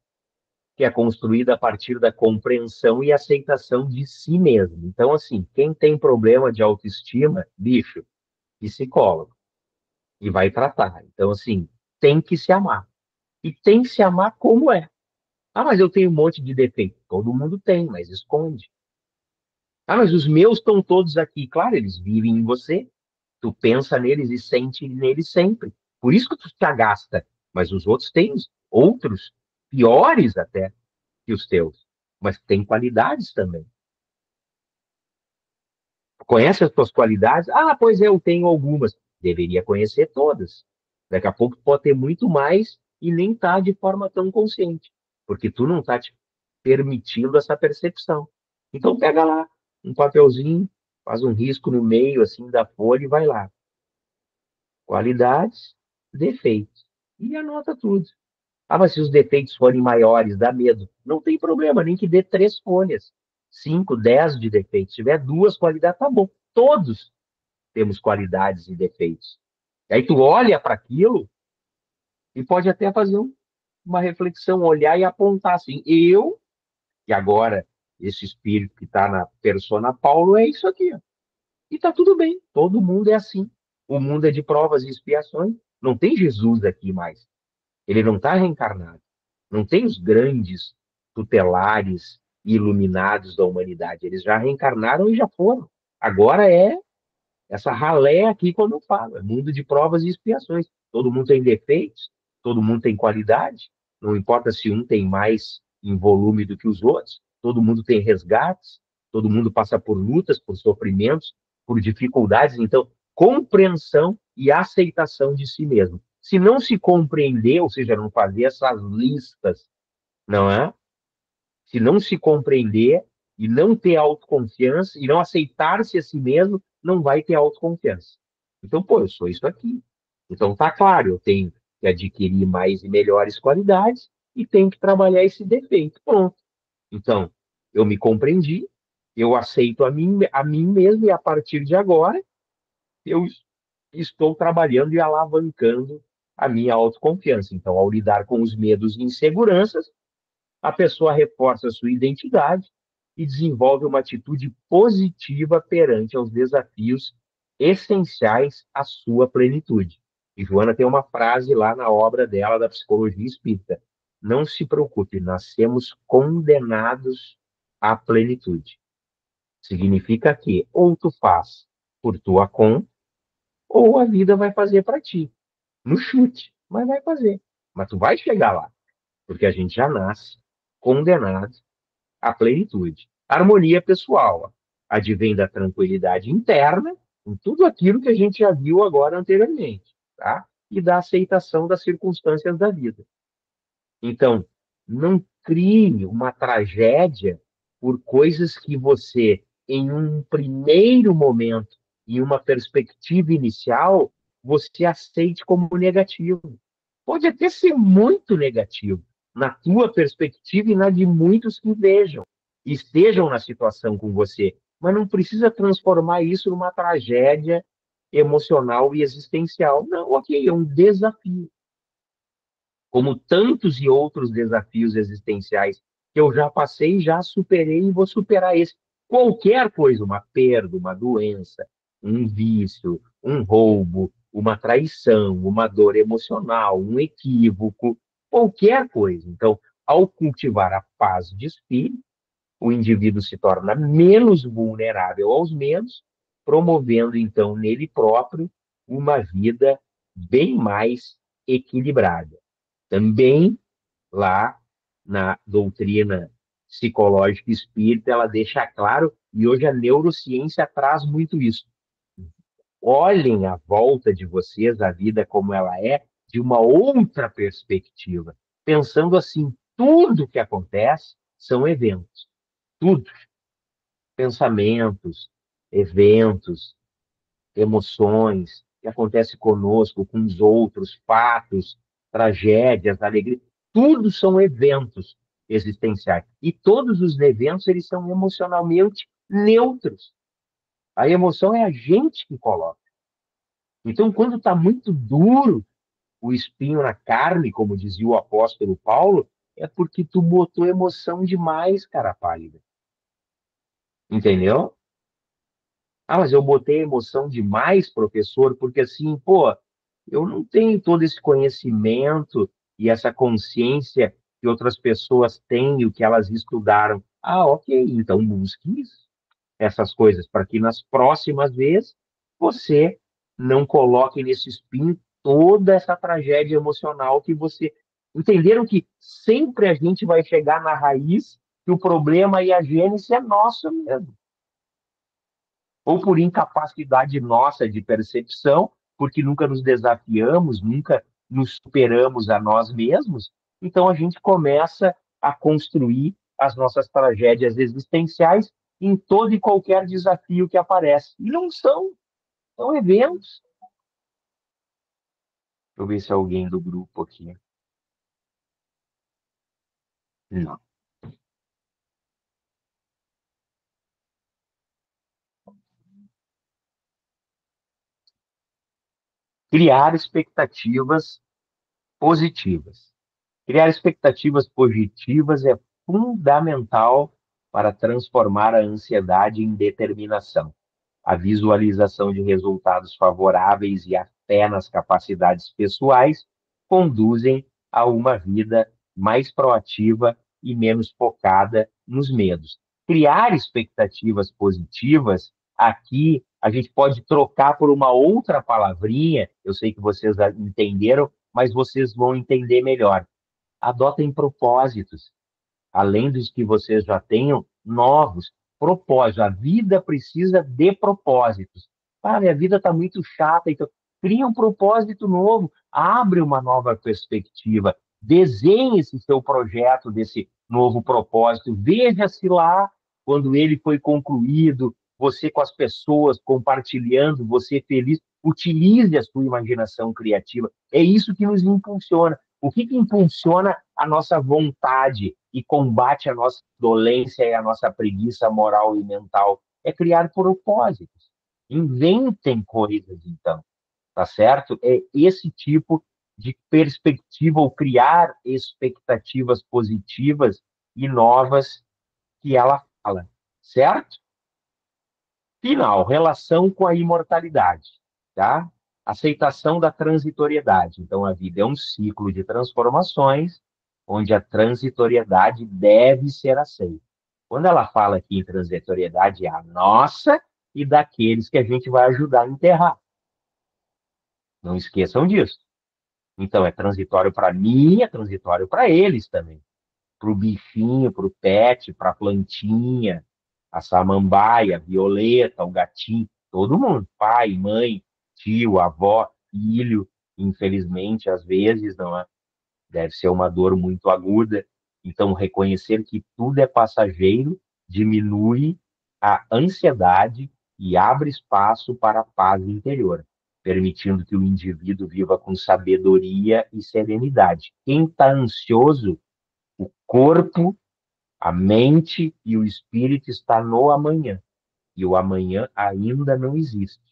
que é construída a partir da compreensão e aceitação de si mesmo. Então, assim, quem tem problema de autoestima, bicho, psicólogo, e vai tratar. Então, assim, tem que se amar. E tem que se amar como é. Ah, mas eu tenho um monte de defeito. Todo mundo tem, mas esconde. Ah, mas os meus estão todos aqui. Claro, eles vivem em você. Tu pensa neles e sente neles sempre. Por isso que tu te agasta. Mas os outros têm outros, piores até que os teus. Mas tem qualidades também. Conhece as tuas qualidades? Ah, pois é, eu tenho algumas. Deveria conhecer todas. Daqui a pouco tu pode ter muito mais e nem tá de forma tão consciente. Porque tu não tá te permitindo essa percepção. Então pega lá um papelzinho, faz um risco no meio assim da folha e vai lá. Qualidades, defeitos. E anota tudo. Ah, mas se os defeitos forem maiores, dá medo. Não tem problema, nem que dê 3 folhas. 5, 10 de defeitos. Se tiver 2 qualidades, tá bom. Todos temos qualidades e defeitos. E aí tu olha para aquilo e pode até fazer uma reflexão, olhar e apontar assim, e agora esse espírito que está na persona Paulo é isso aqui, ó. E tá tudo bem, todo mundo é assim. O mundo é de provas e expiações. Não tem Jesus aqui mais. Ele não está reencarnado. Não tem os grandes tutelares e iluminados da humanidade. Eles já reencarnaram e já foram. Agora é essa ralé aqui quando eu falo. É mundo de provas e expiações. Todo mundo tem defeitos, todo mundo tem qualidade. Não importa se um tem mais em volume do que os outros. Todo mundo tem resgates. Todo mundo passa por lutas, por sofrimentos, por dificuldades. Então, compreensão e aceitação de si mesmo. Se não se compreender, ou seja, não fazer essas listas, não é? Se não se compreender e não ter autoconfiança e não aceitar-se a si mesmo, não vai ter autoconfiança. Então, pô, eu sou isso aqui. Então, tá claro, eu tenho que adquirir mais e melhores qualidades e tenho que trabalhar esse defeito. Pronto. Então, eu me compreendi, eu aceito a mim mesmo e a partir de agora eu estou trabalhando e alavancando a minha autoconfiança. Então, ao lidar com os medos e inseguranças, a pessoa reforça a sua identidade e desenvolve uma atitude positiva perante aos desafios essenciais à sua plenitude. E Joana tem uma frase lá na obra dela da Psicologia Espírita: não se preocupe, nascemos condenados à plenitude. Significa que ou tu faz por tua conta, ou a vida vai fazer para ti. No chute, mas vai fazer. Mas tu vai chegar lá, porque a gente já nasce condenado à plenitude. Harmonia pessoal, ó, advém da tranquilidade interna, em tudo aquilo que a gente já viu agora anteriormente, tá? E da aceitação das circunstâncias da vida. Então, não crie uma tragédia por coisas que você, em um primeiro momento, em uma perspectiva inicial, você aceite como negativo. Pode até ser muito negativo na tua perspectiva e na de muitos que vejam, estejam na situação com você, mas não precisa transformar isso numa tragédia emocional e existencial. Não, ok, é um desafio, como tantos e outros desafios existenciais que eu já passei, já superei e vou superar esse. Qualquer coisa, uma perda, uma doença, um vício, um roubo, uma traição, uma dor emocional, um equívoco, qualquer coisa. Então, ao cultivar a paz de espírito, o indivíduo se torna menos vulnerável aos medos, promovendo então nele próprio uma vida bem mais equilibrada. Também lá na doutrina psicológica espírita, ela deixa claro, e hoje a neurociência traz muito isso. Olhem à volta de vocês a vida como ela é, de uma outra perspectiva. Pensando assim, tudo que acontece são eventos. Tudo. Pensamentos, eventos, emoções que acontecem conosco, com os outros, fatos, tragédias, alegria. Tudo são eventos existenciais. E todos os eventos, eles são emocionalmente neutros. A emoção é a gente que coloca. Então, quando está muito duro o espinho na carne, como dizia o apóstolo Paulo, é porque tu botou emoção demais, cara pálida. Entendeu? Ah, mas eu botei emoção demais, professor, porque assim, pô, eu não tenho todo esse conhecimento e essa consciência que outras pessoas têm e o que elas estudaram. Ah, ok, então busque isso, essas coisas, para que nas próximas vezes você não coloque nesse espinho toda essa tragédia emocional que você. Entenderam que sempre a gente vai chegar na raiz que o problema e a gênese é nosso mesmo, ou por incapacidade nossa de percepção, porque nunca nos desafiamos, nunca nos superamos a nós mesmos, então a gente começa a construir as nossas tragédias existenciais em todo e qualquer desafio que aparece. E não são, são eventos. Deixa eu ver se é alguém do grupo aqui. Não. Criar expectativas positivas. Criar expectativas positivas é fundamental para transformar a ansiedade em determinação. A visualização de resultados favoráveis e a fé nas capacidades pessoais conduzem a uma vida mais proativa e menos focada nos medos. Criar expectativas positivas, aqui a gente pode trocar por uma outra palavrinha, eu sei que vocês já entenderam, mas vocês vão entender melhor. Adotem propósitos, além dos que vocês já tenham, novos propósitos. A vida precisa de propósitos. Ah, minha vida está muito chata, então cria um propósito novo, abre uma nova perspectiva, desenhe esse seu projeto desse novo propósito, veja se lá, quando ele foi concluído, você com as pessoas compartilhando, você feliz, utilize a sua imaginação criativa. É isso que nos impulsiona. O que impulsiona a nossa vontade e combate a nossa dolência e a nossa preguiça moral e mental? É criar propósitos. Inventem coisas, então, tá certo? É esse tipo de perspectiva, ou criar expectativas positivas e novas que ela fala, certo? Final, relação com a imortalidade, tá? Aceitação da transitoriedade. Então, a vida é um ciclo de transformações, onde a transitoriedade deve ser aceita. Quando ela fala aqui em transitoriedade, é a nossa e daqueles que a gente vai ajudar a enterrar. Não esqueçam disso. Então, é transitório para mim, é transitório para eles também. Para o bichinho, para o pet, para a plantinha, a samambaia, a violeta, o gatinho, todo mundo, pai, mãe, tio, avó, filho, infelizmente, às vezes, não é? Deve ser uma dor muito aguda. Então, reconhecer que tudo é passageiro diminui a ansiedade e abre espaço para a paz interior, permitindo que o indivíduo viva com sabedoria e serenidade. Quem está ansioso, o corpo, a mente e o espírito está no amanhã, e o amanhã ainda não existe.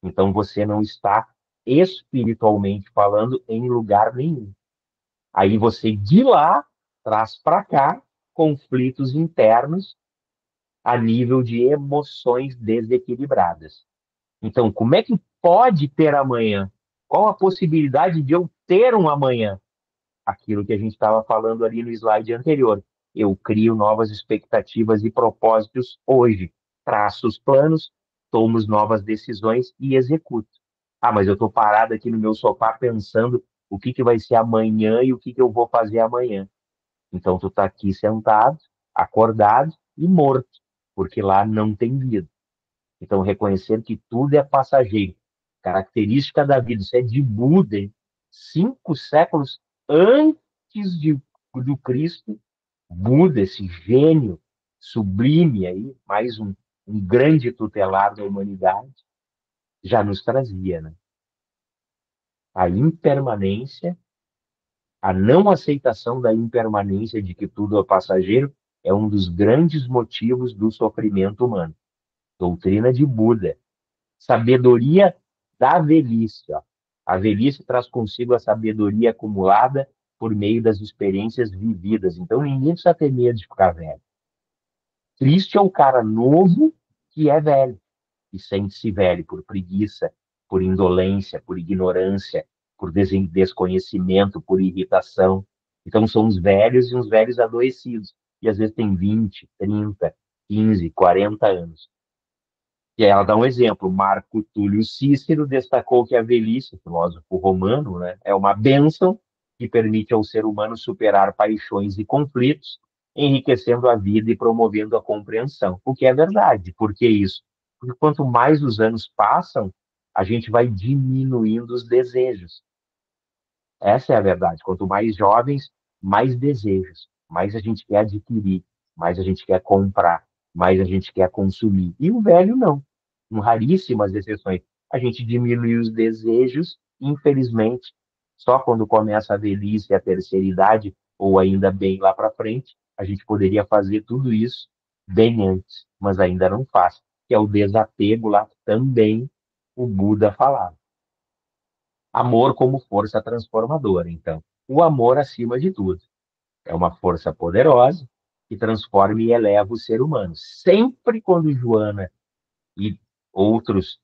Então você não está espiritualmente falando em lugar nenhum. Aí você de lá traz para cá conflitos internos a nível de emoções desequilibradas. Então, como é que pode ter amanhã? Qual a possibilidade de eu ter um amanhã? Aquilo que a gente estava falando ali no slide anterior. Eu crio novas expectativas e propósitos hoje, traço os planos, tomo novas decisões e executo. Ah, mas eu estou parado aqui no meu sofá pensando o que, que vai ser amanhã e o que, que eu vou fazer amanhã. Então, tu está aqui sentado, acordado e morto, porque lá não tem vida. Então, reconhecer que tudo é passageiro. característica da vida. Isso é de Buda, hein? 5 séculos antes do Cristo, Buda, esse gênio sublime aí, mais um grande tutelar da humanidade, já nos trazia, né? A impermanência, a não aceitação da impermanência de que tudo é passageiro é um dos grandes motivos do sofrimento humano. Doutrina de Buda. Sabedoria da velhice. Ó. A velhice traz consigo a sabedoria acumulada por meio das experiências vividas. Então, ninguém precisa ter medo de ficar velho. Triste é o cara novo que é velho e sente-se velho por preguiça, por indolência, por ignorância, por desconhecimento, por irritação. Então, são os velhos e uns velhos adoecidos. E às vezes tem 20, 30, 15, 40 anos. E aí ela dá um exemplo. Marco Túlio Cícero destacou que a velhice, filósofo romano, né, é uma bênção que permite ao ser humano superar paixões e conflitos, enriquecendo a vida e promovendo a compreensão. O que é verdade. Por que isso? Porque quanto mais os anos passam, a gente vai diminuindo os desejos. Essa é a verdade. Quanto mais jovens, mais desejos, mais a gente quer adquirir, mais a gente quer comprar, mais a gente quer consumir. E o velho não. Com raríssimas exceções. A gente diminui os desejos, infelizmente, só quando começa a velhice e a terceira idade, ou ainda bem lá para frente, a gente poderia fazer tudo isso bem antes, mas ainda não faz, que é o desapego lá também o Buda falava. Amor como força transformadora. Então, o amor acima de tudo. É uma força poderosa que transforma e eleva o ser humano. Sempre quando Joana e outros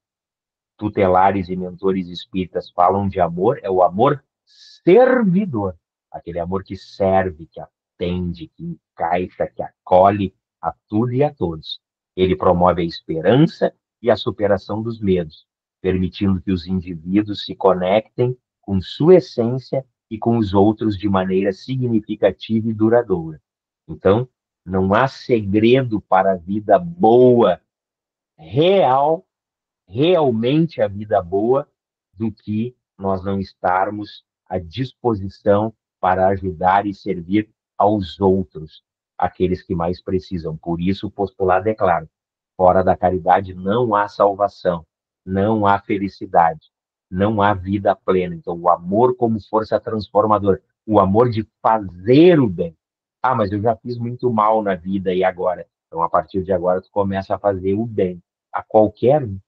tutelares e mentores espíritas falam de amor, é o amor servidor. Aquele amor que serve, que atende, que encaixa, que acolhe a tudo e a todos. Ele promove a esperança e a superação dos medos, permitindo que os indivíduos se conectem com sua essência e com os outros de maneira significativa e duradoura. Então, não há segredo para a vida boa, real, realmente a vida boa, do que nós não estarmos à disposição para ajudar e servir aos outros, aqueles que mais precisam. Por isso, o postulado é claro: fora da caridade não há salvação, não há felicidade, não há vida plena. Então, o amor como força transformadora, o amor de fazer o bem. Ah, mas eu já fiz muito mal na vida e agora? Então, a partir de agora, tu começa a fazer o bem a qualquer um.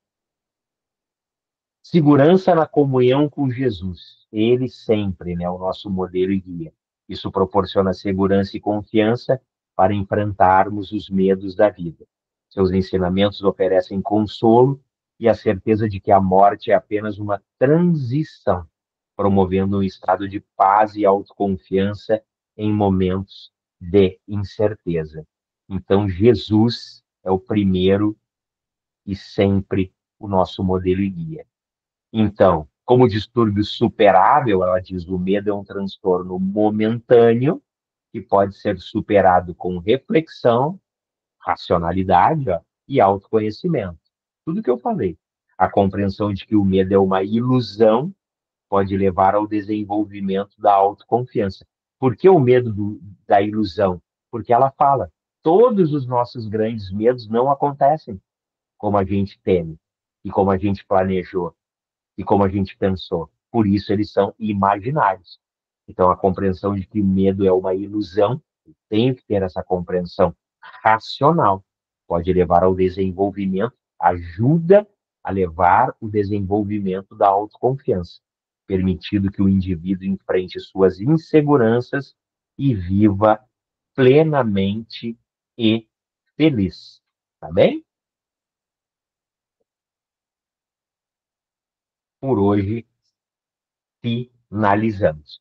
Segurança na comunhão com Jesus. Ele sempre, né, o nosso modelo e guia. Isso proporciona segurança e confiança para enfrentarmos os medos da vida. Seus ensinamentos oferecem consolo e a certeza de que a morte é apenas uma transição, promovendo um estado de paz e autoconfiança em momentos de incerteza. Então, Jesus é o primeiro e sempre o nosso modelo e guia. Então, como distúrbio superável, ela diz, o medo é um transtorno momentâneo que pode ser superado com reflexão, racionalidade, ó, e autoconhecimento. Tudo que eu falei. A compreensão de que o medo é uma ilusão pode levar ao desenvolvimento da autoconfiança. Por que o medo da ilusão? Porque ela fala, todos os nossos grandes medos não acontecem como a gente teme e como a gente planejou e como a gente pensou. Por isso, eles são imaginários. Então, a compreensão de que o medo é uma ilusão, tem que ter essa compreensão racional, pode levar ao desenvolvimento, ajuda a levar o desenvolvimento da autoconfiança, permitindo que o indivíduo enfrente suas inseguranças e viva plenamente e feliz. Tá bem? Por hoje, finalizamos.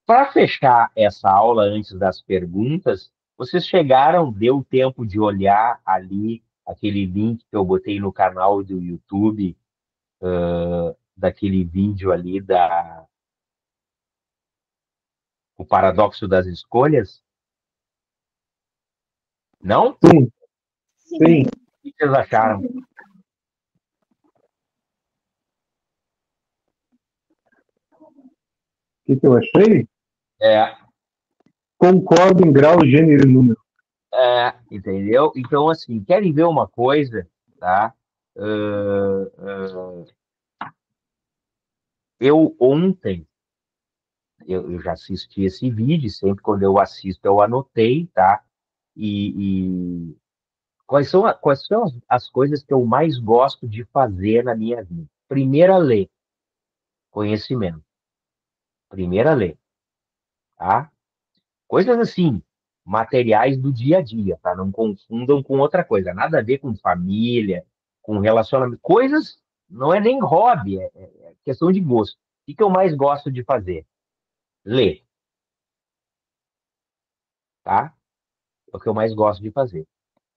Para fechar essa aula antes das perguntas, vocês chegaram, deu tempo de olhar ali aquele link que eu botei no canal do YouTube, daquele vídeo ali o paradoxo das escolhas? Não? O Sim, sim. que vocês acharam? que eu achei? É, Concordo em grau, gênero e número. entendeu? Então, assim, querem ver uma coisa, tá? Ah, ah, eu ontem, eu já assisti esse vídeo, sempre quando eu assisto eu anotei, tá? E quais são as coisas que eu mais gosto de fazer na minha vida? Primeira, ler conhecimento. Primeira, ler, tá? Coisas assim, materiais do dia a dia, tá? Não confundam com outra coisa. Nada a ver com família, com relacionamento. Coisas, não é nem hobby, é questão de gosto. O que eu mais gosto de fazer? Ler, tá? É o que eu mais gosto de fazer.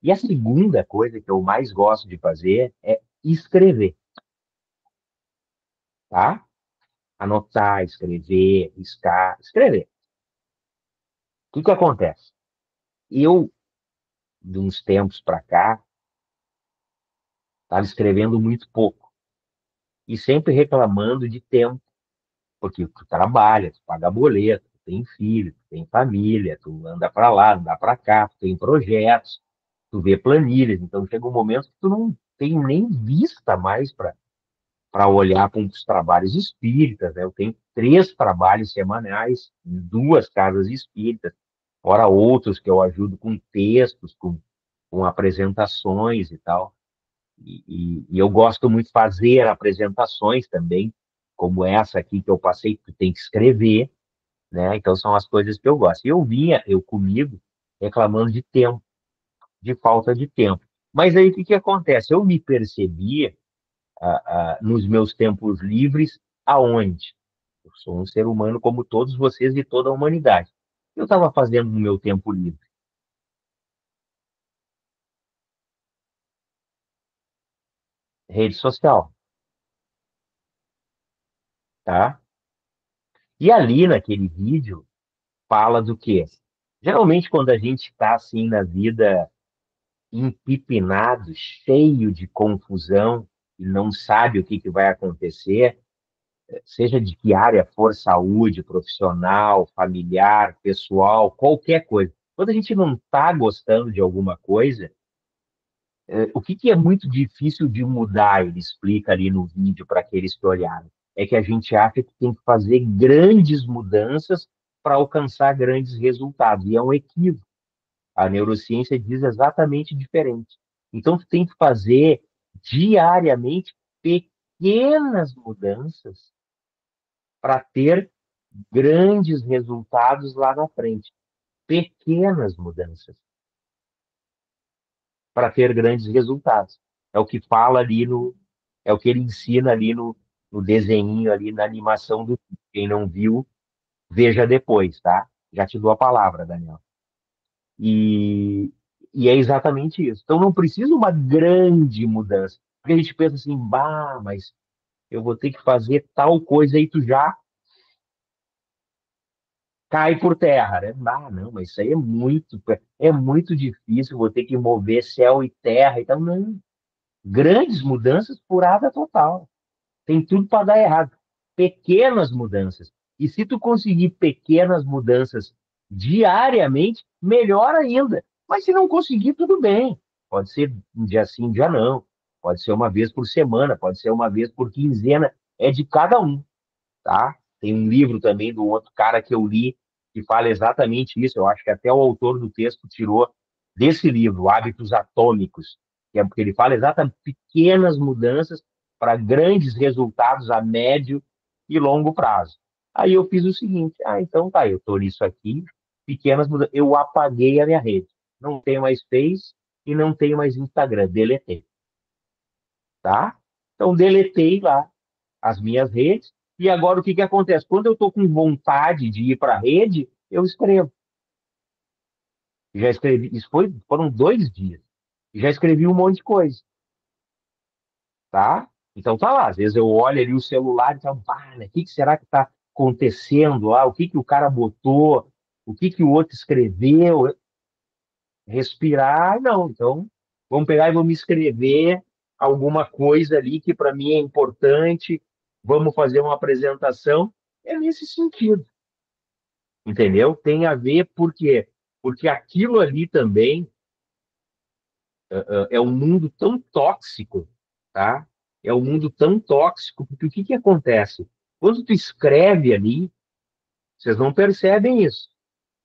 E a segunda coisa que eu mais gosto de fazer é escrever, tá? Anotar, escrever, riscar, escrever. O que acontece? Eu, de uns tempos para cá, estava escrevendo muito pouco e sempre reclamando de tempo, porque tu trabalha, tu paga boleto, tu tem filho, tu tem família, tu anda para lá, anda para cá, tu tem projetos, tu vê planilhas, então chega um momento que tu não tem nem vista mais para olhar para os trabalhos espíritas, né? Eu tenho 3 trabalhos semanais em 2 casas espíritas, fora outros que eu ajudo com textos, com apresentações e tal. E eu gosto muito de fazer apresentações também, como essa aqui que eu passei, que tem que escrever, né? Então são as coisas que eu gosto. E eu comigo, reclamando de tempo, de falta de tempo. Mas aí o que que acontece? Eu me percebia nos meus tempos livres, aonde? Eu sou um ser humano como todos vocês e toda a humanidade. Eu estava fazendo no meu tempo livre? Rede social, tá? E ali naquele vídeo fala do quê? Geralmente quando a gente está assim na vida empipinado, cheio de confusão e não sabe o que que vai acontecer, seja de que área for, saúde, profissional, familiar, pessoal, qualquer coisa. Quando a gente não está gostando de alguma coisa, o que que é muito difícil de mudar, ele explica ali no vídeo para aqueles que olharam, é que a gente acha que tem que fazer grandes mudanças para alcançar grandes resultados, e é um equívoco. A neurociência diz exatamente diferente. Então, tu tem que fazer diariamente pequenas mudanças para ter grandes resultados lá na frente. Pequenas mudanças para ter grandes resultados. É o que fala ali no, é o que ele ensina ali no desenho ali na animação do quem não viu, veja depois, tá? Já te dou a palavra, Daniel. E, e é exatamente isso. Então não precisa uma grande mudança. Porque a gente pensa assim, bah, mas eu vou ter que fazer tal coisa aí tu já cai por terra, né? Ah, não, mas isso aí é muito difícil, vou ter que mover céu e terra. Então, não. Grandes mudanças, furada total. Tem tudo para dar errado. Pequenas mudanças. E se tu conseguir pequenas mudanças diariamente, melhor ainda. Mas se não conseguir, tudo bem. Pode ser um dia sim, um dia não. Pode ser uma vez por semana, pode ser uma vez por quinzena. É de cada um, tá? Tem um livro também do outro cara que eu li que fala exatamente isso. Eu acho que até o autor do texto tirou desse livro, Hábitos Atômicos, que é porque ele fala exatamente pequenas mudanças para grandes resultados a médio e longo prazo. Aí eu fiz o seguinte, então tá, eu estou nisso aqui, pequenas mudanças. Eu apaguei a minha rede. Não tenho mais Face e não tenho mais Instagram, deletei, tá? Então deletei lá as minhas redes. E agora o que que acontece? Quando eu estou com vontade de ir para a rede, eu escrevo. Já escrevi, foram 2 dias. Já escrevi um monte de coisa, tá? Então tá lá. Às vezes eu olho ali o celular e falo, pá, né, o que que será que está acontecendo lá? O que que o cara botou? O que que o outro escreveu? Respirar, não. Então vamos pegar e vamos escrever alguma coisa ali que para mim é importante. Vamos fazer uma apresentação. É nesse sentido, entendeu? Tem a ver por quê? Porque aquilo ali também é um mundo tão tóxico, tá? É um mundo tão tóxico, porque o que que acontece? Quando tu escreve ali, vocês não percebem isso,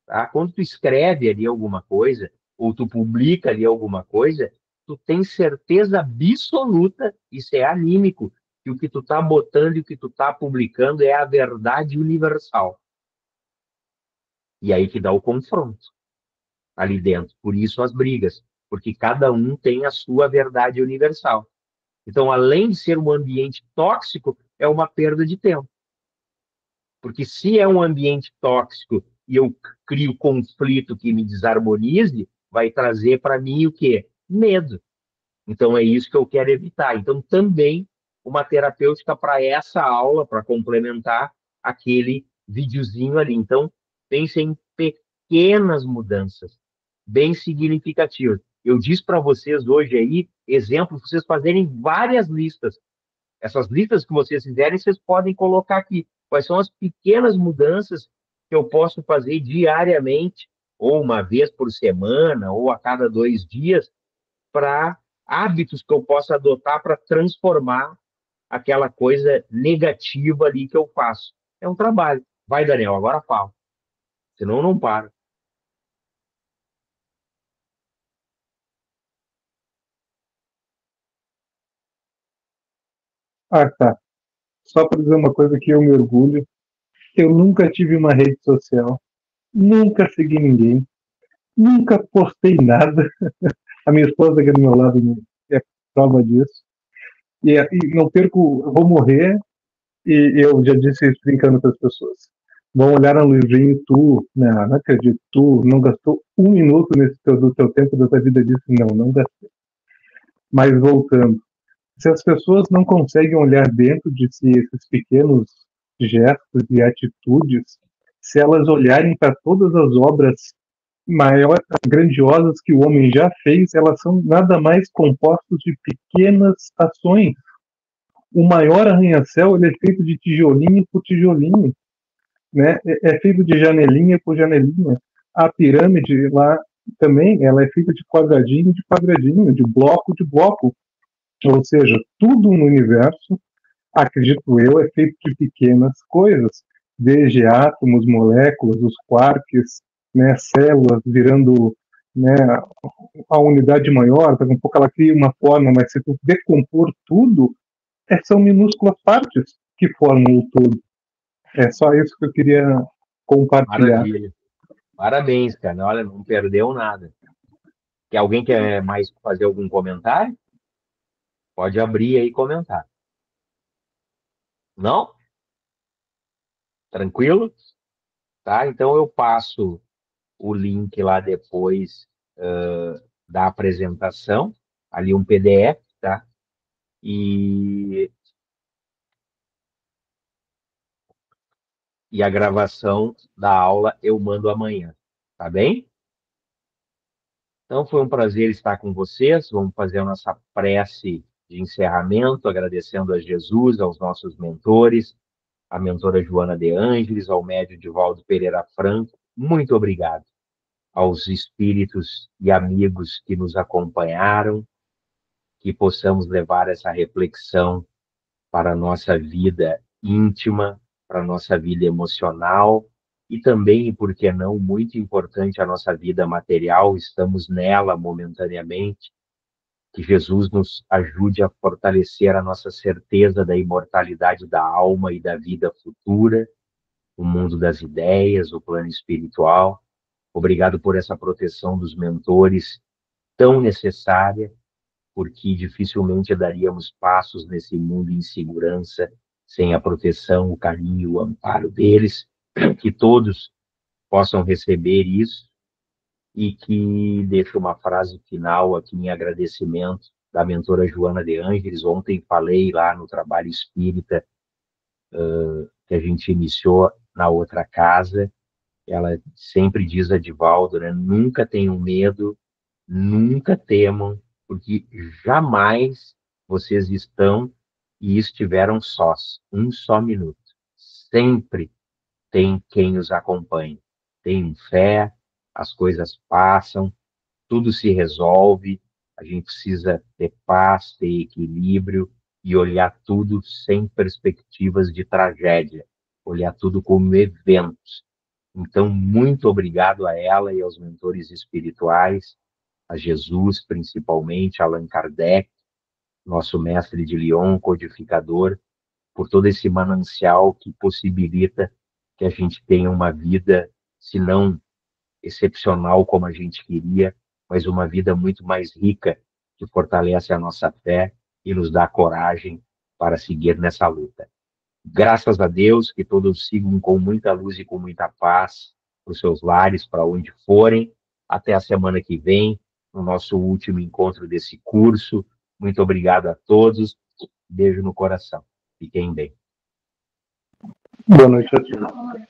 tá? Quando tu escreve ali alguma coisa, ou tu publica ali alguma coisa, tu tem certeza absoluta, isso é anímico, que o que tu tá botando e o que tu tá publicando é a verdade universal. E aí que dá o confronto ali dentro. Por isso as brigas, porque cada um tem a sua verdade universal. Então, além de ser um ambiente tóxico, é uma perda de tempo. Porque se é um ambiente tóxico e eu crio conflito que me desarmonize, vai trazer para mim o quê? Medo. Então, é isso que eu quero evitar. Então, também uma terapêutica para essa aula, para complementar aquele videozinho ali. Então, pense em pequenas mudanças, bem significativas. Eu disse para vocês hoje aí, exemplos, vocês fazerem várias listas. Essas listas que vocês fizerem, vocês podem colocar aqui. Quais são as pequenas mudanças que eu posso fazer diariamente, ou uma vez por semana, ou a cada 2 dias, para hábitos que eu possa adotar para transformar aquela coisa negativa ali que eu faço. É um trabalho. Vai, Daniel, agora fala. Senão eu não paro. Ah, tá. Só para dizer uma coisa que eu me orgulho. Eu nunca tive uma rede social. Nunca segui ninguém. Nunca postei nada. A minha esposa aqui do meu lado é prova disso. E não perco, eu vou morrer, e eu já disse isso brincando para as pessoas. Vão olhar no livrinho, tu, não acredito, tu não gastou 1 minuto do teu tempo, da tua vida disso. Não, não gastei. Mas voltando, se as pessoas não conseguem olhar dentro de si esses pequenos gestos e atitudes, se elas olharem para todas as obras maiores, grandiosas que o homem já fez, elas são nada mais compostas de pequenas ações. O maior arranha-céu ele é feito de tijolinho por tijolinho, né? É feito de janelinha por janelinha. A pirâmide lá também, ela é feita de quadradinho, de bloco. Ou seja, tudo no universo, acredito eu, é feito de pequenas coisas, desde átomos, moléculas, os quarks, né, células virando, né, a unidade maior, daqui a pouco ela cria uma forma, mas se tu decompor tudo, são minúsculas partes que formam o todo. É só isso que eu queria compartilhar. Maravilha. Parabéns, cara. Olha, não perdeu nada. Alguém quer mais fazer algum comentário? Pode abrir aí e comentar. Não? Tranquilo? Tá? Então eu passo o link lá depois da apresentação, ali um PDF, tá? E, e a gravação da aula eu mando amanhã, tá bem? Então foi um prazer estar com vocês. Vamos fazer a nossa prece de encerramento, agradecendo a Jesus, aos nossos mentores, a mentora Joana de Ângeles, ao médio Divaldo Pereira Franco. Muito obrigado aos espíritos e amigos que nos acompanharam, que possamos levar essa reflexão para a nossa vida íntima, para a nossa vida emocional e também, por que não, muito importante, a nossa vida material, estamos nela momentaneamente, que Jesus nos ajude a fortalecer a nossa certeza da imortalidade da alma e da vida futura, o mundo das ideias, o plano espiritual. Obrigado por essa proteção dos mentores tão necessária, porque dificilmente daríamos passos nesse mundo em segurança sem a proteção, o carinho, o amparo deles, que todos possam receber isso e que deixo uma frase final aqui em agradecimento da mentora Joana de Ângeles. Ontem falei lá no trabalho espírita que a gente iniciou na outra casa. Ela sempre diz a Divaldo, né? Nunca tenham medo, nunca temam, porque jamais vocês estão e estiveram sós. Um só minuto. sempre tem quem os acompanhe. Tenham fé, as coisas passam, tudo se resolve, a gente precisa ter paz, ter equilíbrio e olhar tudo sem perspectivas de tragédia, olhar tudo como eventos. Então, muito obrigado a ela e aos mentores espirituais, a Jesus, principalmente, Allan Kardec, nosso mestre de Lyon, codificador, por todo esse manancial que possibilita que a gente tenha uma vida, se não excepcional como a gente queria, mas uma vida muito mais rica, que fortalece a nossa fé e nos dá coragem para seguir nessa luta. Graças a Deus, que todos sigam com muita luz e com muita paz para os seus lares, para onde forem. Até a semana que vem, no nosso último encontro desse curso. Muito obrigado a todos. Beijo no coração. Fiquem bem. Boa noite a todos.